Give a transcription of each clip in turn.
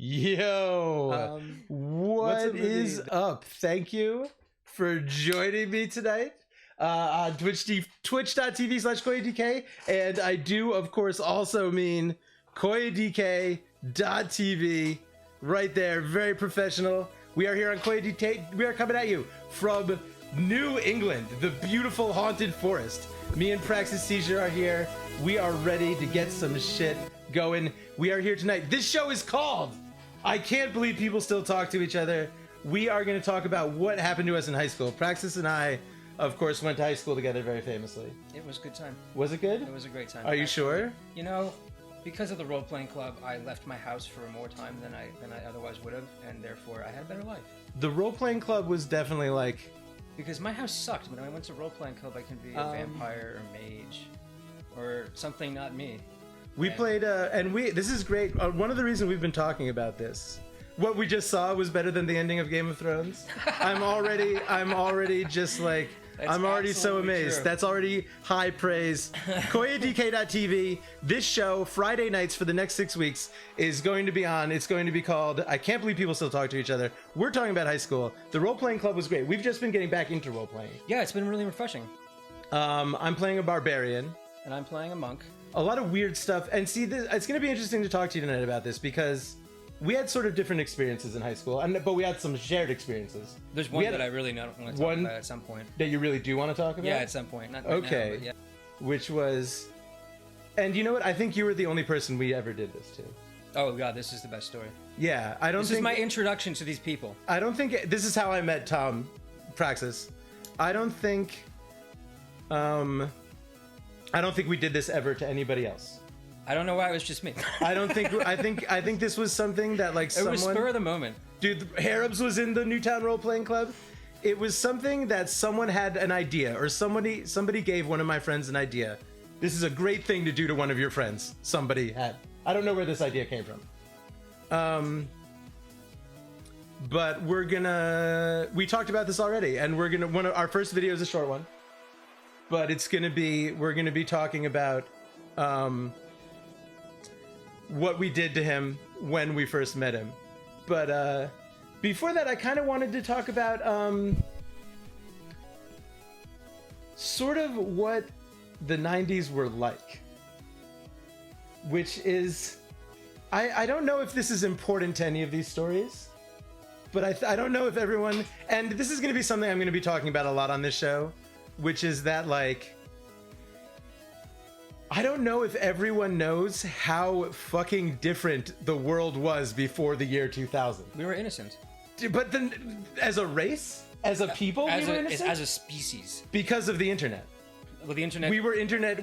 Yo, what is up? Thank you for joining me tonight on twitch.tv/KoyaDK. And I do, of course, also mean KoyaDK.tv right there. Very professional. We are here on KoyaDK. We are coming at you from New England, the beautiful haunted forest. Me and Praxis Seizure are here. We are ready to get some shit going. We are here tonight. This show is called I Can't Believe People Still Talk to Each Other. We are going to talk about what happened to us in high school. Praxis and I, of course, went to high school together very famously. It was a good time. Was it good? It was a great time. Are you sure? You know, because of the role-playing club, I left my house for more time than I otherwise would have, and therefore I had a better life. The role-playing club was definitely like... Because my house sucked. When I went to role-playing club, I can be a vampire or mage or something not me. We played, this is great. One of the reasons we've been talking about this, what we just saw was better than the ending of Game of Thrones. I'm already just like, That's I'm already so amazed. true. That's already high praise. KoyaDK.tv, this show, Friday nights for the next 6 weeks, is going to be on. It's going to be called I Can't Believe People Still Talk to Each Other. We're talking about high school. The role-playing club was great. We've just been getting back into role-playing. Yeah, it's been really refreshing. I'm playing a barbarian. And I'm playing a monk. A lot of weird stuff. And see, it's going to be interesting to talk to you tonight about this because we had sort of different experiences in high school, but we had some shared experiences. There's one that I really want to talk about at some point. That you really do want to talk about? Yeah, at some point. Not right okay. now, but yeah. Which was... And you know what? I think you were the only person we ever did this to. Oh, God, this is the best story. Yeah, I don't think... This is my introduction to these people. I don't think... This is how I met Tom Praxis. I don't think we did this ever to anybody else. I don't know why it was just me. I think this was something that like someone... It was spur of the moment. Dude, Haribs was in the Newtown Role-Playing Club. It was something that someone had an idea, or somebody gave one of my friends an idea. This is a great thing to do to one of your friends. Somebody had. I don't know where this idea came from. But we talked about this already, and our first video is a short one. But we're gonna be talking about what we did to him when we first met him. But before that, I kind of wanted to talk about sort of what the 90s were like. Which is, I don't know if this is important to any of these stories, but I don't know if everyone, and this is gonna be something I'm gonna be talking about a lot on this show, which is that, like, I don't know if everyone knows how fucking different the world was before the year 2000. We were innocent. But then, as a race? As a people, we were innocent? As a species. Because of the internet. Well, the internet...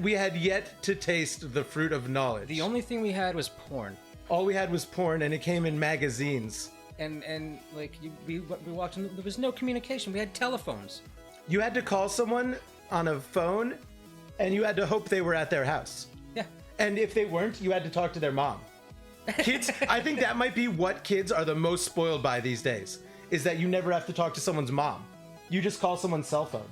We had yet to taste the fruit of knowledge. The only thing we had was porn. All we had was porn, and it came in magazines. And like, we walked in, there was no communication. We had telephones. You had to call someone on a phone, and you had to hope they were at their house. Yeah. And if they weren't, you had to talk to their mom. Kids, I think that might be what kids are the most spoiled by these days, is that you never have to talk to someone's mom. You just call someone's cell phone.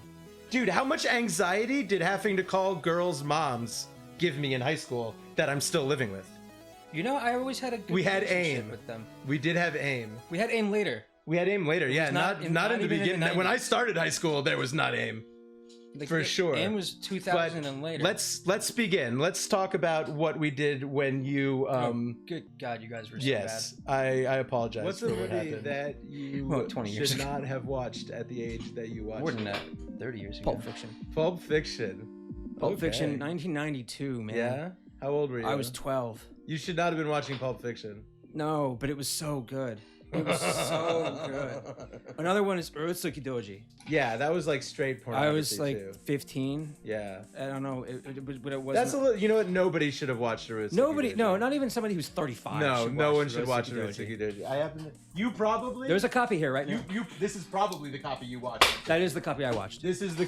Dude, how much anxiety did having to call girls' moms give me in high school that I'm still living with? You know, I always had a good relationship AIM with them. We did have AIM. We had AIM later. We had AIM later, yeah. Not in the beginning. When I started high school, there was not AIM. Like, for sure. AIM was 2000 and later. Let's begin. Let's talk about what we did when you... good God, you guys were so yes, bad. I apologize. What's the movie that you 20 years should ago. not have watched at the age that you watched? More than that. 30 years ago. Pulp Fiction. Pulp Fiction. Pulp Fiction, 1992, man. Yeah? How old were you? I was 12. You should not have been watching Pulp Fiction. No, but it was so good. It was so good. Another one is Urutsuki Doji. Yeah, that was like straight pornography. I was like too. 15. Yeah. I don't know, but it wasn't. That's a little. You know what? Nobody should have watched Urutsuki. Nobody. No, not even somebody who's 35. No one should watch Urutsuki Doji. I happen to. You probably. There's a copy here right now. This is probably the copy you watched. That is the copy I watched. This is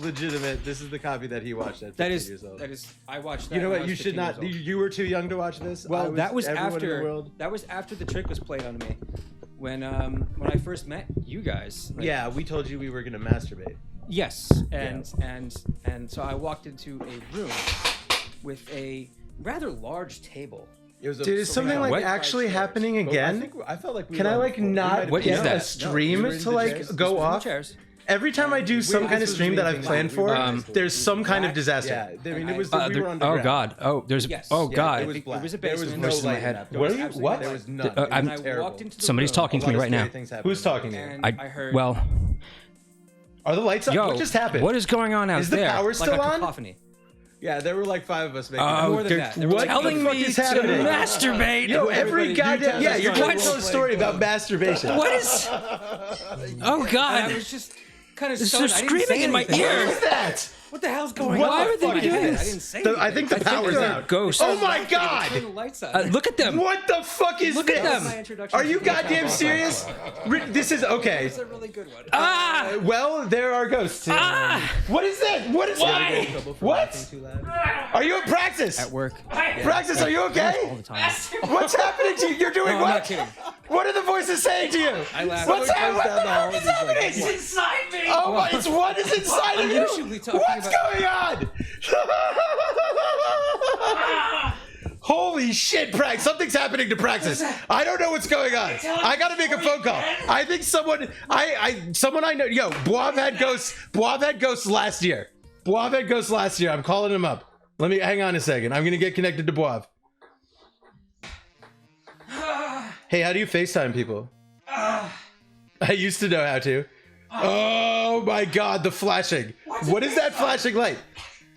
legitimate. This is the copy that he watched at 50 years old. That is. I watched that. You know what? You should not. You were too young to watch this. Well, that was after. That was after the trick was played on me. When I first met you guys. Like, yeah, we told you we were gonna masturbate. Yes, and so I walked into a room with a rather large table Dude, is something like actually happening again? I felt like Can I like not What get is that? a stream to like go off? Chairs. Every time I do some kind of stream that I've planned for, there's some kind of disaster. Yeah, I mean, it was we were Oh underground. God! Oh, there's. Yes. Oh Yeah, God! it was black. It was a There was basement. no Voices in my light in head. that Where are building. you? What? There was none. I'm- It was I terrible. walked into the Somebody's room. talking to me right now. Who's talking to you? I heard. well. Are the lights up? Yo, What just happened? What is going on out Is the there? power like still a on? cacophony. Yeah, there were like 5 of us making More than they're- that. They were what telling the fuck me is to happening? masturbate. Yo, every goddamn yeah, you're trying to tell a story about masturbation. What is? Oh God! I was just kind of There's stunned. some I didn't say screaming in my anything. ear. What is that? What the hell's going What on? the Why would they fuck be is doing this? I didn't say I think the power's they're out. ghosts. Oh my Turn god! the lights on. Look at them. What the fuck is Look this? at them. My introduction Are you to the goddamn Count. serious? This is okay. It's a really good one. Ah! Well, there are ghosts. Here. Ah! What is that? What is Why? What? Are you at Praxis? At work. Praxis, are you okay? All the time. What's happening to you? You're doing No, I'm what? not kidding. What are the voices saying to you? I laughed. What's Someone happening? comes What the down the fuck hall is and he's like, happening? Inside me. Oh, my, it's what is inside of you? usually talking What's about- going on? Holy shit, Prax! Something's happening to Praxis. I don't know what's going on. I gotta make a phone call. I think someone I know. Yo, Boab had ghosts. Boab had ghosts last year. Boab had ghosts last year. I'm calling him up. Let me hang on a second. I'm gonna get connected to Boab. Hey, how do you FaceTime people? I used to know how to. Oh my god, the flashing. What is that flashing light?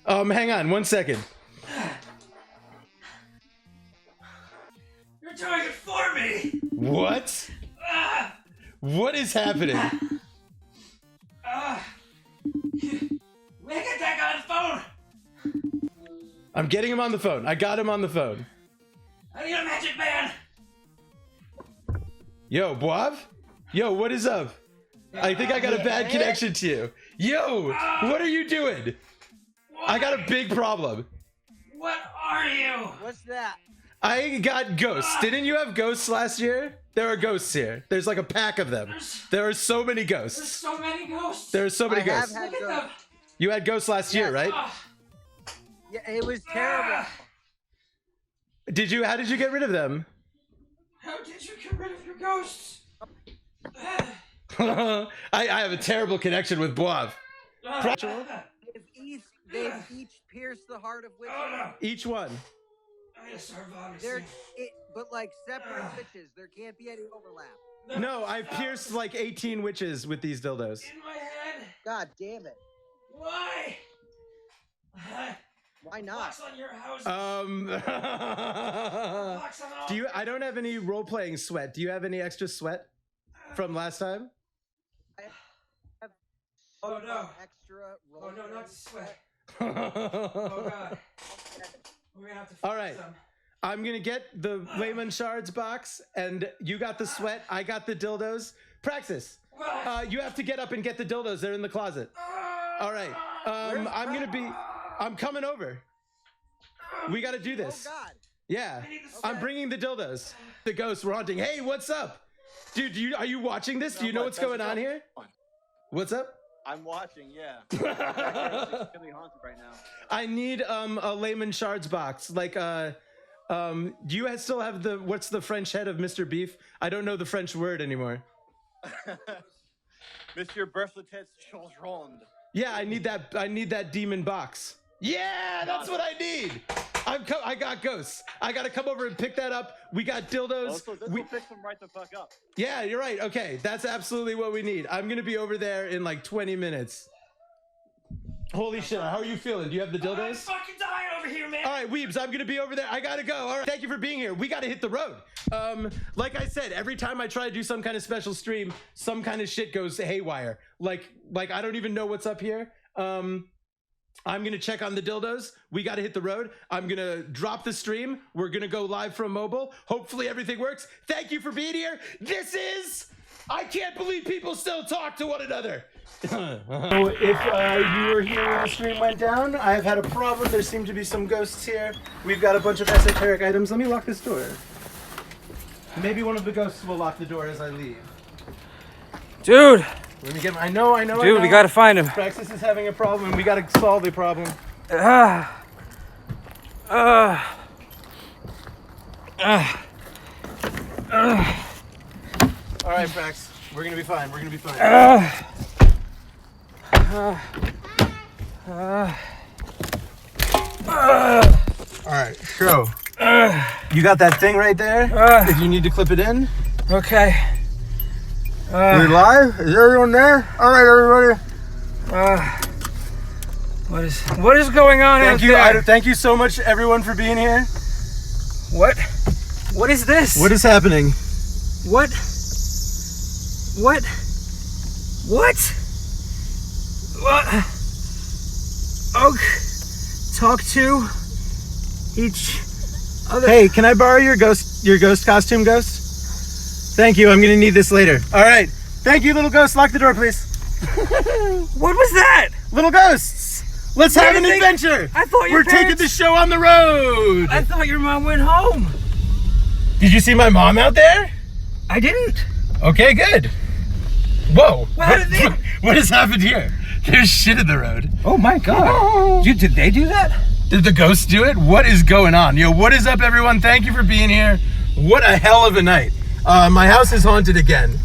Hang on 1 second. You're doing it for me. What? What is happening? Make a deck on the phone. I'm getting him on the phone. I got him on the phone. I need a magic man. Yo, Boab? Yo, what is up? I think I got a bad connection to you. Yo, what are you doing? I got a big problem. What are you? What's that? I got ghosts. Didn't you have ghosts last year? There are ghosts here. There's like a pack of them. There are so many There's ghosts. so many ghosts. There are so many I have ghosts. had Look at ghosts. them. You had ghosts last year, right? Yeah, it was terrible. Did you? How did you get rid of them? How did you get rid of your ghosts? I have a terrible connection with Boab. They've each pierced the heart of witches. Each one. I just start vomiting. But like separate witches. There can't be any overlap. No, I've pierced like 18 witches with these dildos. In my head. God damn it. Why? Why not? Locks on your house. Locks on all. Do you? I don't have any role-playing sweat. Do you have any extra sweat from last time? Oh no. Extra roll. Oh no, not the sweat. Oh god. We're gonna have to. All right. I'm gonna get the Layman Shards box, and you got the sweat. I got the dildos. Praxis, you have to get up and get the dildos. They're in the closet. All right. I'm coming over. We got to do this. Oh God. Yeah. I'm bringing the dildos. The ghosts were haunting. Hey, what's up, dude? Are you watching this? Do you know what's going on here? What's up? I'm watching, yeah. It's really haunted right now. I need a Layman Shards box. Like do you still have what's the French head of Mr. Beef? I don't know the French word anymore. Monsieur Berthet's Children. Yeah, I need that demon box. Yeah, that's what I need. I got ghosts. I gotta come over and pick that up. We got dildos. Also, this will fix them right the fuck up. Yeah, you're right. Okay, that's absolutely what we need. I'm gonna be over there in like 20 minutes. Holy shit, how are you feeling? Do you have the I'm dildos? fucking dying over here, man. All right, Weebs, I'm gonna be over there. I gotta go. All right, thank you for being here. We gotta hit the road. Like I said, every time I try to do some kind of special stream, some kind of shit goes haywire. Like I don't even know what's up here. I'm gonna check on the dildos. We gotta hit the road. I'm gonna drop the stream. We're gonna go live from mobile. Hopefully everything works. Thank you for being here. I can't believe people still talk to one another. So if you were here when the stream went down, I've had a problem. There seem to be some ghosts here. We've got a bunch of esoteric items. Let me lock this door. Maybe one of the ghosts will lock the door as I leave. Dude, Let me get I know. we gotta find him. Praxis is having a problem. We gotta solve the problem. All right, Prax. We're gonna be fine. We're gonna be fine. All right, so you got that thing right there? If you need to clip it in. Okay. We're live? Is everyone there? All right, everybody. What is going on Thank out you. there? Thank you so much, everyone, for being here. What is this? What is happening? What? What? Oh, talk to each other. Hey, can I borrow your ghost costume, Ghost? Thank you. I'm gonna need this later. All right. Thank you, little ghost. Lock the door, please. What was that? Little ghosts. Let's have an Anything? adventure. I thought your We're taking parents- the show on the road. I thought your mom went home. Did you see my mom out there? I didn't. Okay, good. Whoa. Well, how did they- What has happened here? There's shit in the road. Oh my God. Did they do that? Did the ghosts do it? What is going on? Yo, what is up, everyone? Thank you for being here. What a hell of a night. My house is haunted again.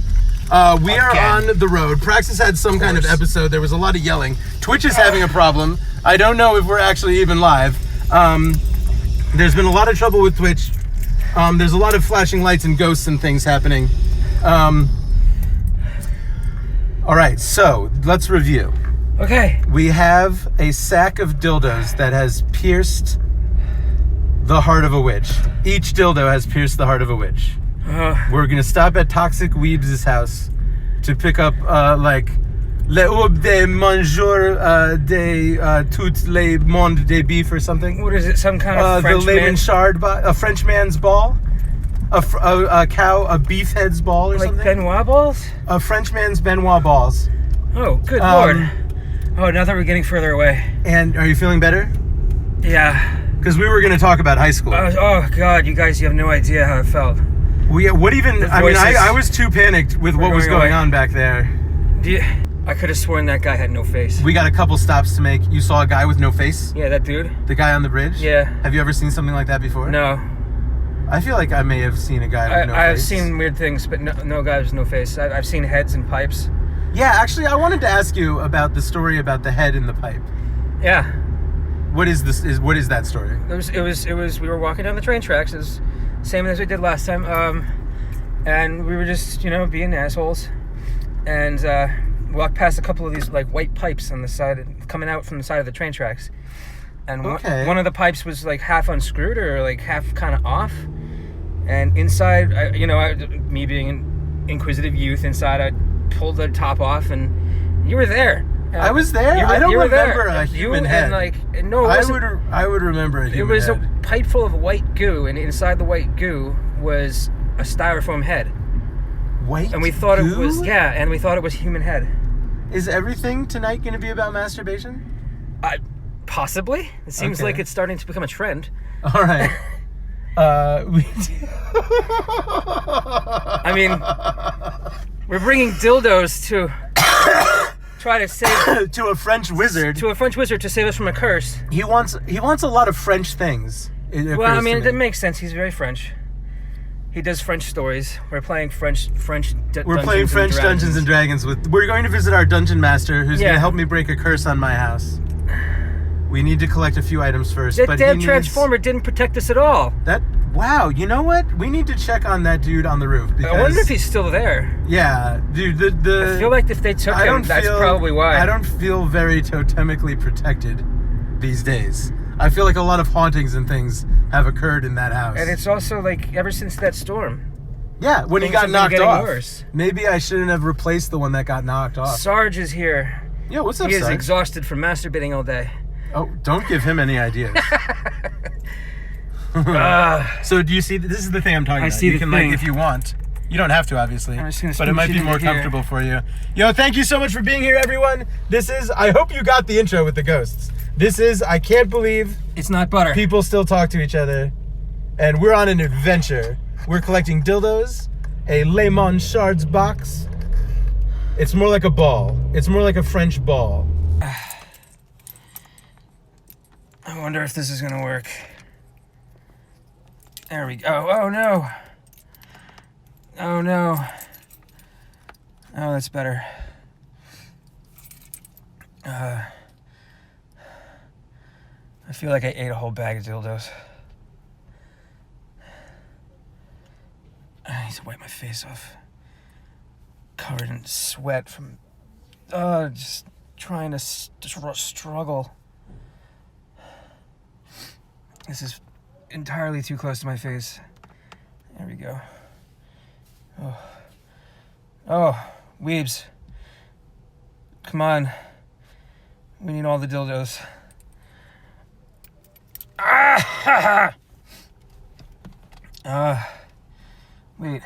We are on the road. Praxis had some kind of episode. There was a lot of yelling. Twitch is having a problem. I don't know if we're actually even live. There's been a lot of trouble with Twitch. There's a lot of flashing lights and ghosts and things happening. All right, so let's review. Okay. We have a sack of dildos that has pierced the heart of a witch. Each dildo has pierced the heart of a witch. We're gonna stop at Toxic Weebs' house to pick up like le aube de manger de tout le monde de beef or something. What is it? Some kind of The French man? Shard, a French man's ball, a cow, a beef head's ball or Like something. Benoit balls? A French man's Benoit balls. Oh, good Lord. Oh, now that we're getting further away. And are you feeling better? Yeah. Because we were going to talk about high school. Oh God, you guys, you have no idea how it felt. What even? The I mean, voices. I was too panicked with what was going going away. on back there. I could have sworn that guy had no face. We got a couple stops to make. You saw a guy with no face? Yeah, that dude. The guy on the bridge? Yeah. Have you ever seen something like that before? No. I feel like I may have seen a guy with no face. I've seen weird things, but no guy with no face. I've seen heads and pipes. Yeah, actually, I wanted to ask you about the story about the head in the pipe. Yeah. What is this? What is that story? It was. We were walking down the train tracks, as same as we did last time. And we were just, being assholes, and walked past a couple of these like white pipes on the side, coming out from the side of the train tracks. And one of the pipes was like half unscrewed or like half kind of off. And inside, me being an inquisitive youth, inside I pulled the top off, and you were there. I was there. I don't remember a human head. And no, it wasn't. I would remember a human It was head. a pipe full of white goo, and inside the white goo was a styrofoam head. White And we thought goo? it was and we thought it was human head. Is everything tonight going to be about masturbation? Possibly. It seems Okay. like it's starting to become a trend. All right. I mean, we're bringing dildos to try to save to a French wizard. to a French wizard to save us from a curse. He wants a lot of French things. Well, I mean, it makes sense. He's very French. He does French stories. We're playing French. We're playing French Dungeons and Dragons with. We're going to visit our dungeon master, who's going to help me break a curse on my house. We need to collect a few items first. That but damn he needs, transformer didn't protect us at all. Wow, you know what? We need to check on that dude on the roof. Because, I wonder if he's still there. Yeah, dude. I feel like if they took him, that's probably why. I don't feel very totemically protected these days. I feel like a lot of hauntings and things have occurred in that house. And it's also like ever since that storm. Yeah, when he things got have been knocked getting off. worse. Maybe I shouldn't have replaced the one that got knocked off. Sarge is here. Yo, what's up, He is Sarge? exhausted from masturbating all day. Oh, don't give him any ideas. Ah. So do you see? This is the thing I'm talking I about. see You the can thing. if you want. You don't have to, obviously. I'm just gonna but it might scooch be it more into here. comfortable for you. Yo, thank you so much for being here, everyone. I hope you got the intro with the ghosts. I can't believe It's not butter. people still talk to each other. And we're on an adventure. We're collecting dildos, a Le Mans Shards box. It's more like a ball. It's more like a French ball. I wonder if this is gonna work. There we go. Oh no. Oh no. Oh, that's better. I feel like I ate a whole bag of dildos. I need to wipe my face off. Covered in sweat from just trying to struggle. This is entirely too close to my face. There we go. Oh, weebs. Come on. We need all the dildos. Wait.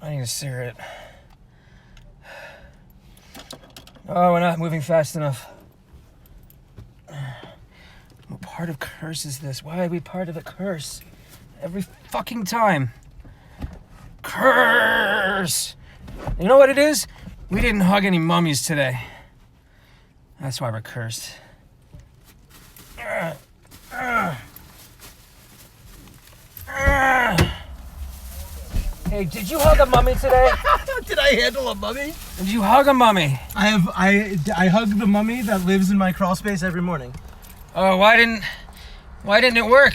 I need a cigarette. Oh, we're not moving fast enough. What part of curse is this? Why are we part of a curse? Every fucking time. Curse! You know what it is? We didn't hug any mummies today. That's why we're cursed. Hey, did you hug a mummy today? Did I handle a mummy? Did you hug a mummy? I hug the mummy that lives in my crawl space every morning. Oh, why didn't it work?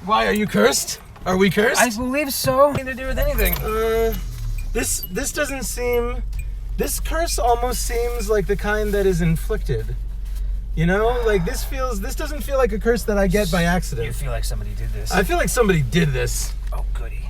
Why, are you cursed? Are we cursed? I believe so. Nothing to do with anything. This doesn't seem... This curse almost seems like the kind that is inflicted. You know? Like, this doesn't feel like a curse that I get by accident. You feel like somebody did this. I feel like somebody did this. Oh, goody.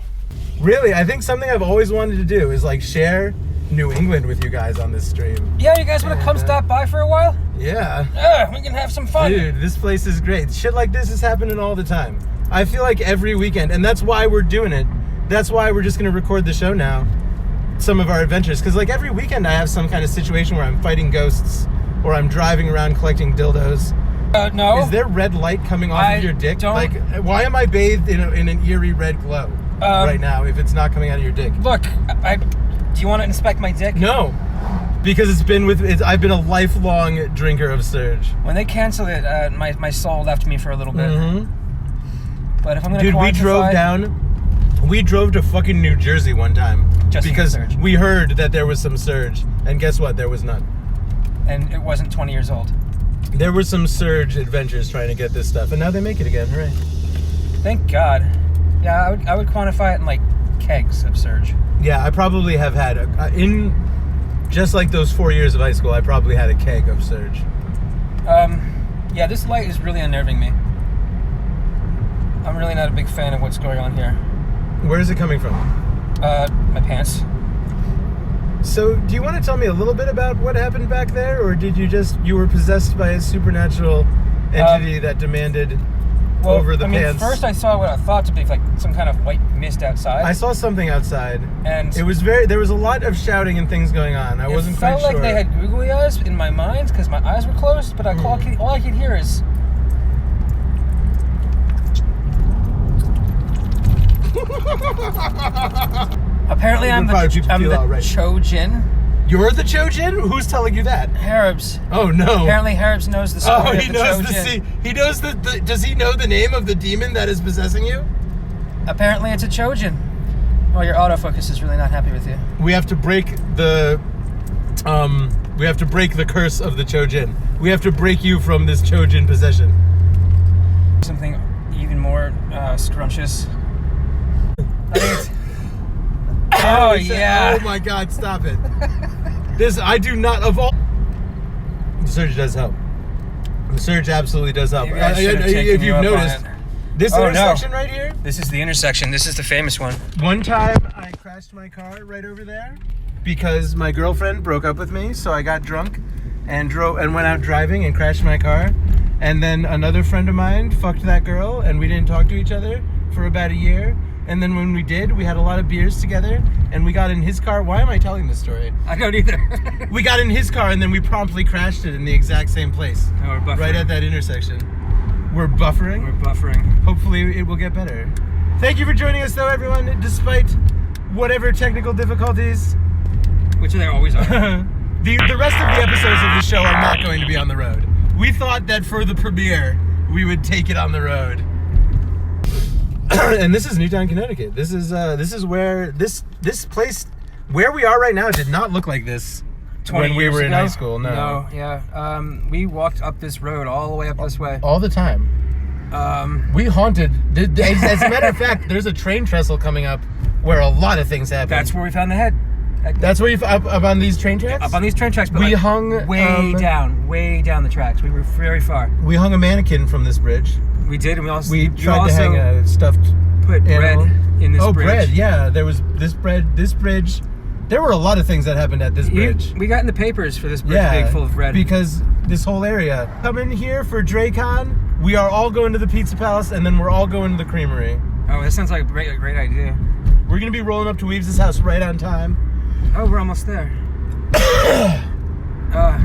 Really, I think something I've always wanted to do is, like, share New England with you guys on this stream. Yeah, you guys want to come stop by for a while? Yeah. Yeah, we can have some fun. Dude, this place is great. Shit like this is happening all the time. I feel like every weekend, and that's why we're doing it. That's why we're just going to record the show now. Some of our adventures. Because, like, every weekend I have some kind of situation where I'm fighting ghosts or I'm driving around collecting dildos. No. Is there red light coming off of your dick? Don't. Like, why am I bathed in an eerie red glow right now if it's not coming out of your dick? Look, do you want to inspect my dick? No. Because I've been a lifelong drinker of Surge. When they canceled it, my soul left me for a little bit. Mm-hmm. But if I'm gonna Dude, we drove to fucking New Jersey one time Just because for Surge. we heard that there was some Surge, and guess what? There was none. And it wasn't 20 years old. There were some Surge adventures trying to get this stuff, and now they make it again. Hooray! Thank God. Yeah, I would quantify it in like kegs of Surge. Yeah, I probably have had in just like those 4 years of high school. I probably had a keg of Surge. Yeah, this light is really unnerving me. I'm really not a big fan of what's going on here. Where is it coming from? My pants. So, do you want to tell me a little bit about what happened back there, or did you were possessed by a supernatural entity that demanded over the pants? First I saw what I thought to be like some kind of white mist outside. I saw something outside, and it was there was a lot of shouting and things going on. I wasn't quite sure. It felt like they had googly eyes in my mind because my eyes were closed, but all I could hear is. Apparently I'm the Chojin. You're the Chojin? Who's telling you that? Haribs. Oh no. Apparently Haribs knows the story of the Chojin. He knows does he know the name of the demon that is possessing you? Apparently it's a Chojin. Well, your autofocus is really not happy with you. We have to break the curse of the Chojin. We have to break you from this Chojin possession. Something even more scrumptious. I think it's... Oh, yeah. Oh my God, stop it. I do not, of all... The Surge does help. The Surge absolutely does help. If you've noticed, this intersection right here? This is the intersection. This is the famous one. One time I crashed my car right over there because my girlfriend broke up with me, so I got drunk and went out driving and crashed my car. And then another friend of mine fucked that girl and we didn't talk to each other for about a year. And then when we did, we had a lot of beers together and we got in his car. Why am I telling this story? I don't either. We got in his car and then we promptly crashed it in the exact same place. Oh, we're buffering. Right at that intersection. We're buffering? We're buffering. Hopefully it will get better. Thank you for joining us though, everyone, despite whatever technical difficulties. Which there always are. The rest of the episodes of the show are not going to be on the road. We thought that for the premiere, we would take it on the road. And this is Newtown, Connecticut. This is where this place where we are right now did not look like this 20 when we years were in ago? high school. No. Yeah. We walked up this road all the way up this way. All the time. We haunted. As a matter of fact, there's a train trestle coming up where a lot of things happen. That's where we found the head. That's where you up on these train tracks. Up on these train tracks, but We like hung way down the tracks. We were very far. We hung a mannequin from this bridge. We did, and We tried to hang a stuffed put animal. bread in this Oh, bridge. bread! Yeah, there was this bridge. There were a lot of things that happened at this bridge. We got in the papers for this bridge being full of bread. Because this whole area. Come in here for DreCon. We are all going to the Pizza Palace, and then we're all going to the Creamery. Oh, that sounds like a great idea. We're gonna be rolling up to Weaves' house right on time. Oh, we're almost there.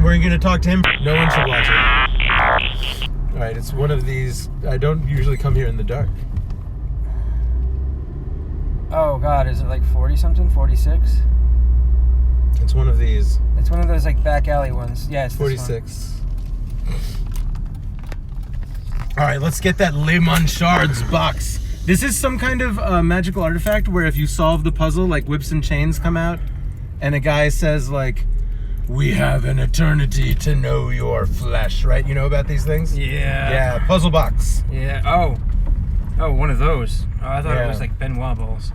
We're gonna talk to him. No one should watch it. All right, it's one of these. I don't usually come here in the dark. Oh God, is it like 40 something? 46? It's one of these. It's one of those like back alley ones. Yeah, it's this one. 46. All right, let's get that Le Manchards box. This is some kind of magical artifact where if you solve the puzzle, like whips and chains come out, and a guy says like, "We have an eternity to know your flesh." Right? You know about these things? Yeah. Yeah. Puzzle box. Yeah. Oh, one of those. Oh, I thought it Yeah. was like Benoit balls.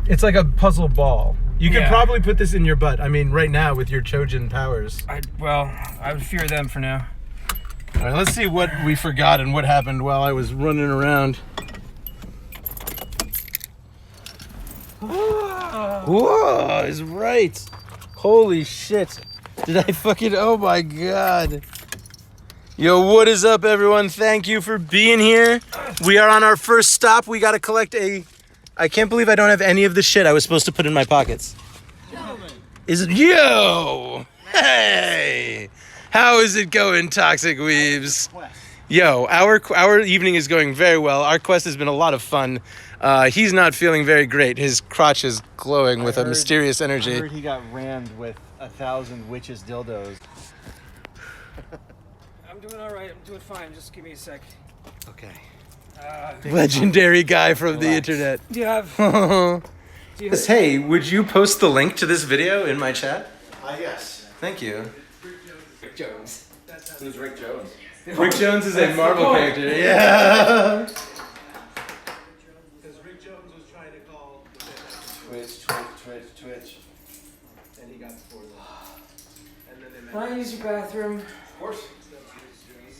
It's like a puzzle ball. You could Yeah. probably put this in your butt. I mean, right now with your Trojan powers. I would fear them for now. All right, let's see what we forgot and what happened while I was running around. Whoa, is right. Holy shit. Did I fucking, oh my God. Yo, what is up, everyone? Thank you for being here. We are on our first stop. We got to collect I can't believe I don't have any of the shit I was supposed to put in my pockets. Is it, yo, hey, how is it going, Toxic Weaves? Yo, our evening is going very well. Our quest has been a lot of fun. He's not feeling very great. His crotch is glowing with a mysterious energy. I heard he got rammed with 1,000 witches dildos. I'm doing all right. I'm doing fine. Just give me a sec. Okay. Uh, Legendary guy from the internet. do you have? Hey, would you post the link to this video in my chat? Yes. Thank you. Rick Jones. Who's Rick Jones? Rick Jones is a Marvel character. Yeah. Because Rick Jones was trying to call Twitch. and he got before that. And then they Can I use your bathroom? Of course.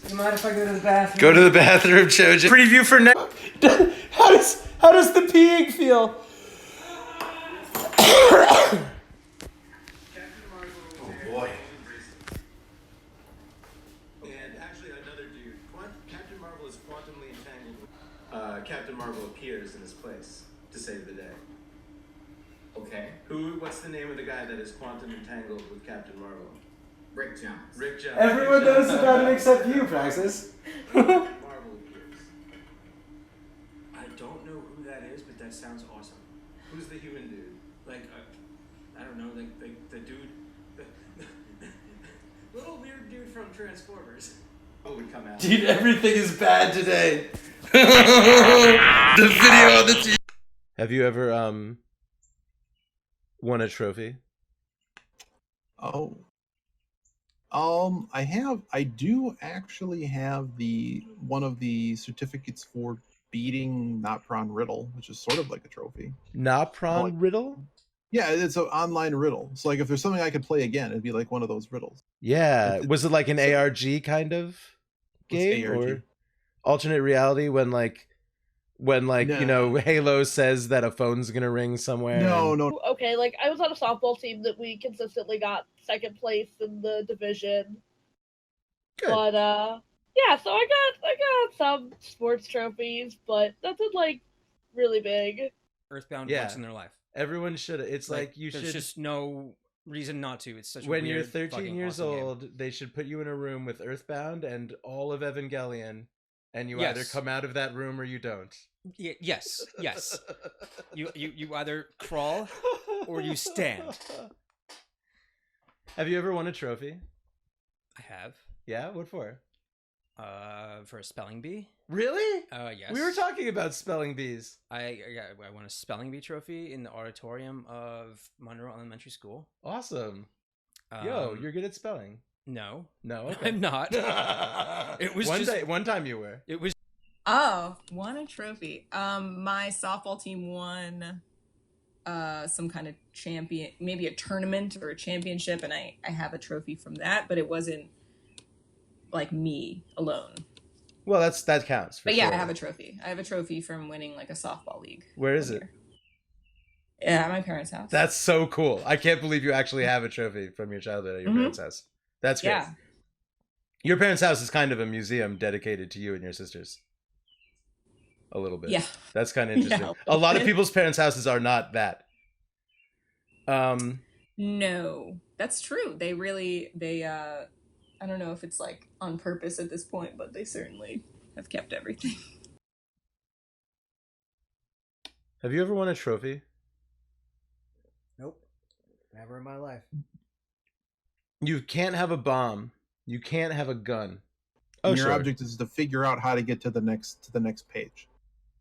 Do you mind if I go to the bathroom? Go to the bathroom, Trojan. Preview for next. How does the peeing feel? Oh boy. And actually, another dude. Captain Marvel is quantumly entangled. Captain Marvel appears in his place to save the day. Okay. What's the name of the guy that is quantum entangled with Captain Marvel? Rick Jones. Rick Jones. Everyone knows about him except you, Praxis. Marvel appears. I don't know who that is, but that sounds awesome. Who's the human dude? Like, I don't know, like the dude, little weird dude from Transformers. Who would come out? Dude, everything is bad today. The video on the TV. Have you ever won a trophy? Oh. I do actually have one of the certificates for beating Nopron Riddle, which is sort of like a trophy. Nopron Like- riddle? Yeah, it's an online riddle. So like if there's something I could play again, it'd be like one of those riddles. Yeah. Was it like an ARG kind of What's game ARG? or alternate reality when you know Halo says that a phone's gonna ring somewhere? No. Okay, like I was on a softball team that we consistently got second place in the division. Good. But yeah, so I got some sports trophies, but nothing like really big. Earthbound Yeah. once in their life. Everyone should. It's like you there's should. just no reason not to. It's such a When you're weird, 13 fucking years awesome game. old, they should put you in a room with Earthbound and all of Evangelion, and you either Yes. come out of that room or you don't. Yes. You either crawl or you stand. Have you ever won a trophy? I have. Yeah, what for? For a spelling bee. Really? Yes. We were talking about spelling bees. I won a spelling bee trophy in the auditorium of Monroe Elementary School. Awesome. Yo, you're good at spelling. No. No, okay. I'm not. It was one time you were. It was. Oh, won a trophy. My softball team won some kind of champion, maybe a tournament or a championship, and I have a trophy from that, but it wasn't like me alone. Well, that counts. But yeah, sure. I have a trophy. I have a trophy from winning like a softball league. Where is it? Yeah, at my parents' house. That's so cool. I can't believe you actually have a trophy from your childhood at your parents' house. That's great. Yeah. Your parents' house is kind of a museum dedicated to you and your sisters. A little bit. Yeah. That's kind of interesting. Yeah. A lot of people's parents' houses are not that. No, that's true. They I don't know if it's like on purpose at this point, but they certainly have kept everything. Have you ever won a trophy? Nope. Never in my life. You can't have a bomb. You can't have a gun. And your object is to figure out how to get to the next page.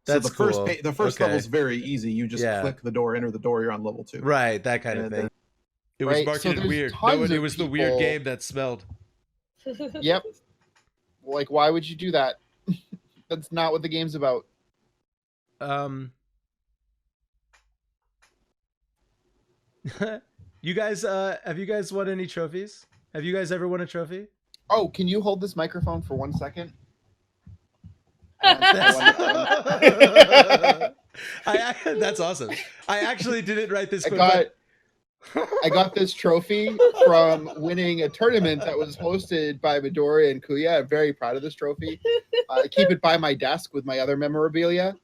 That's so the cool. The first level is very easy. You just Yeah. click the door, enter the door. You're on level 2. Right, that kind of And thing. then- It was Right, so marketed there's weird. tons It of was the weird people- game that smelled. Yep. Like, why would you do that? That's not what the game's about. You guys, have you guys won any trophies? Have you guys ever won a trophy? Oh, can you hold this microphone for 1 second? That's awesome. I actually didn't write this. I got this trophy from winning a tournament that was hosted by Midori and Kuya. I'm very proud of this trophy. I keep it by my desk with my other memorabilia.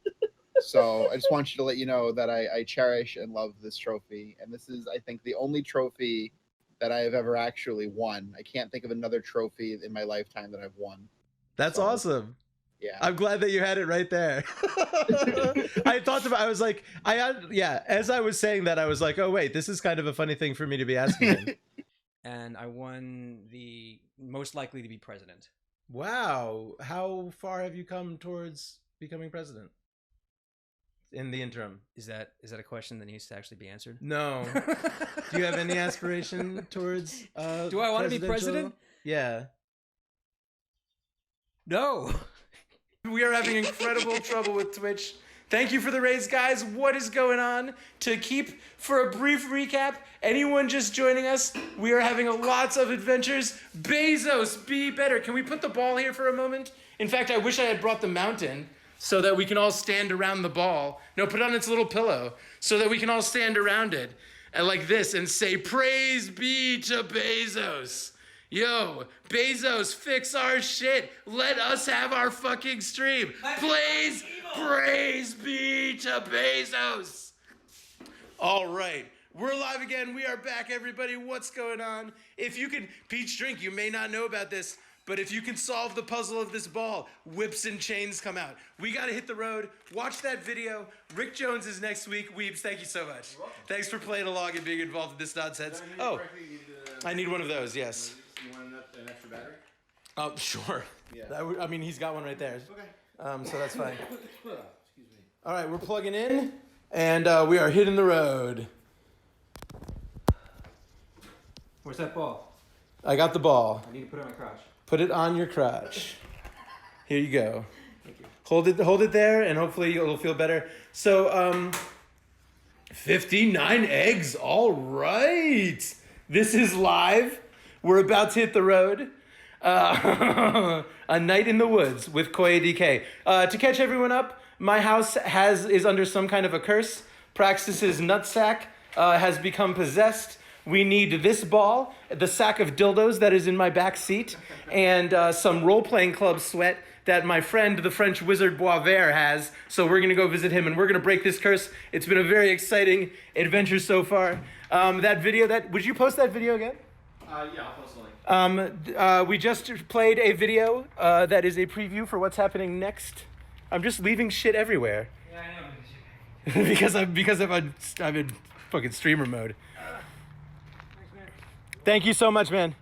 So I just want you to let you know that I cherish and love this trophy. And this is, I think, the only trophy that I have ever actually won. I can't think of another trophy in my lifetime that I've won. That's awesome. Yeah. I'm glad that you had it right there. As I was saying that, I was like, oh wait, this is kind of a funny thing for me to be asking him. And I won the most likely to be president. Wow. How far have you come towards becoming president? In the interim. Is that a question that needs to actually be answered? No. Do you have any aspiration towards Do I want to be president? Yeah. No. We are having incredible trouble with Twitch. Thank you for the raise, guys. What is going on? For a brief recap, anyone just joining us, we are having lots of adventures. Bezos, be better. Can we put the ball here for a moment? In fact, I wish I had brought the mountain so that we can all stand around the ball. No, put it on its little pillow so that we can all stand around it and like this and say, praise be to Bezos. Yo, Bezos, fix our shit. Let us have our fucking stream. Please, praise be to Bezos. All right, we're live again. We are back, everybody. What's going on? If you can, Peach Drink, you may not know about this, but if you can solve the puzzle of this ball, whips and chains come out. We got to hit the road. Watch that video. Rick Jones is next week. Weebs, thank you so much. Thanks for playing along and being involved in this nonsense. Oh, I need one of those, yes. You want an extra battery? Sure. Yeah. I mean, he's got one right there. Okay. So that's fine. Excuse me. All right, we're plugging in, and we are hitting the road. Where's that ball? I got the ball. I need to put it on my crotch. Put it on your crotch. Here you go. Thank you. Hold it there, and hopefully it'll feel better. So, 59 eggs. All right. This is live. We're about to hit the road. A night in the woods with Koya DK. To catch everyone up, my house is under some kind of a curse. Praxis's nutsack has become possessed. We need this ball, the sack of dildos that is in my back seat, and some role-playing club sweat that my friend, the French wizard Boisvert, has. So we're going to go visit him, and we're going to break this curse. It's been a very exciting adventure so far. Would you post that video again? Yeah, I'll post a link. We just played a video that is a preview for what's happening next. I'm just leaving shit everywhere. Yeah, I know. because I'm in fucking streamer mode. Thank you so much, man.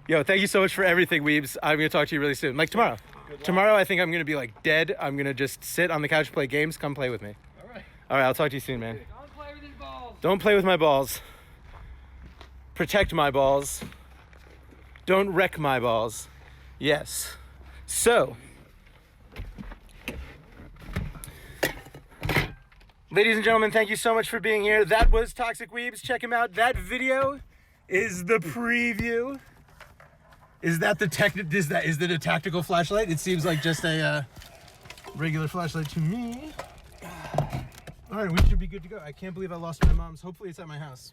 Yo, thank you so much for everything, Weebs. I'm gonna talk to you really soon. Like tomorrow. Tomorrow, I think I'm gonna be like dead. I'm gonna just sit on the couch, play games. Come play with me. All right, I'll talk to you soon, man. Don't play with his balls. Don't play with my balls. Protect my balls. Don't wreck my balls. Yes. So, ladies and gentlemen, thank you so much for being here. That was Toxic Weebs. Check him out. That video is the preview. Is that the is it a tactical flashlight? It seems like just a regular flashlight to me. All right, we should be good to go. I can't believe I lost my mom's. Hopefully, it's at my house.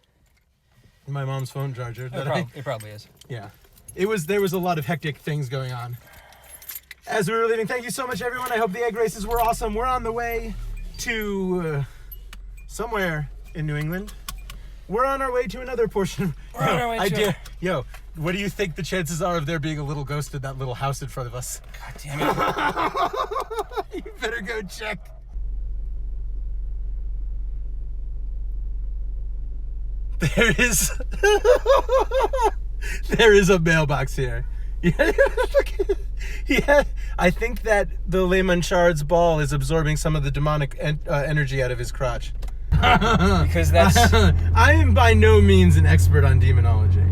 My mom's phone charger. It probably is. Yeah, there was a lot of hectic things going on as we were leaving. Thank you so much, everyone. I hope the egg races were awesome. We're on the way to somewhere in New England. We're on our way to another portion. We're on our way to Yo, what do you think the chances are of there being a little ghost in that little house in front of us? God damn it. You better go check. There is a mailbox here. Yeah, I think that the Le Manchard's ball is absorbing some of the demonic energy out of his crotch. Because that's... I am by no means an expert on demonology.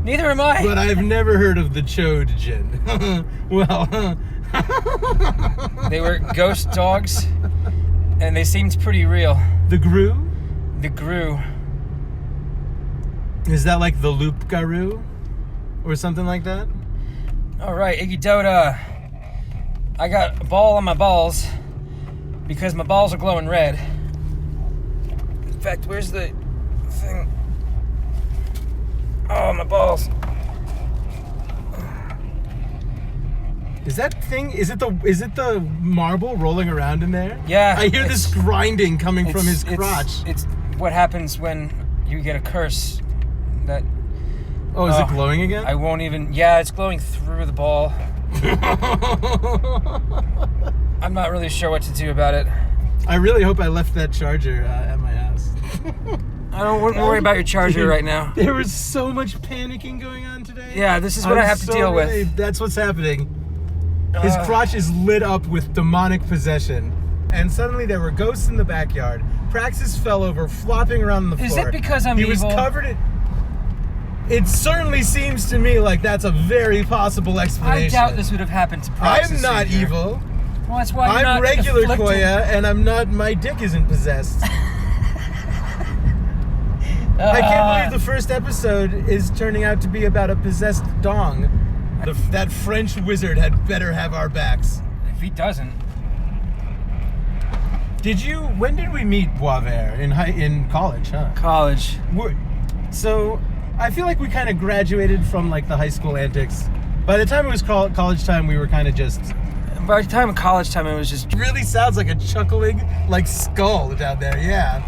Neither am I. But I've never heard of the Chode Jinn. Well... They were ghost dogs, and they seemed pretty real. The Gru? The Gru. Is that like the Loop Garou? Or something like that? Alright, Iggy Dota. I got a ball on my balls because my balls are glowing red. In fact, where's the thing? Oh, my balls. Is it the marble rolling around in there? Yeah. I hear this grinding coming from his crotch. It's what happens when you get a curse. That. Oh, is it glowing again? I won't even. Yeah, it's glowing through the ball. I'm not really sure what to do about it. I really hope I left that charger at my house. I wouldn't worry about your charger right now. There was so much panicking going on today. Yeah, this is what I have to deal with. That's what's happening. His crotch is lit up with demonic possession. And suddenly there were ghosts in the backyard. Praxis fell over, flopping around on the floor. Is it because I'm evil? He was covered in... It certainly seems to me like that's a very possible explanation. I doubt this would have happened to Praxis. I'm not either. evil. Well, that's why I'm regular Koya, and I'm not. My dick isn't possessed. I can't believe the first episode is turning out to be about a possessed dong. That French wizard had better have our backs. If he doesn't. When did we meet Boisvert? In college, huh? College. So, I feel like we kind of graduated from like the high school antics. By the time it was college time, we were kind of just... By the time of college time, it was just... It really sounds like a chuckling, like, skull down there, yeah.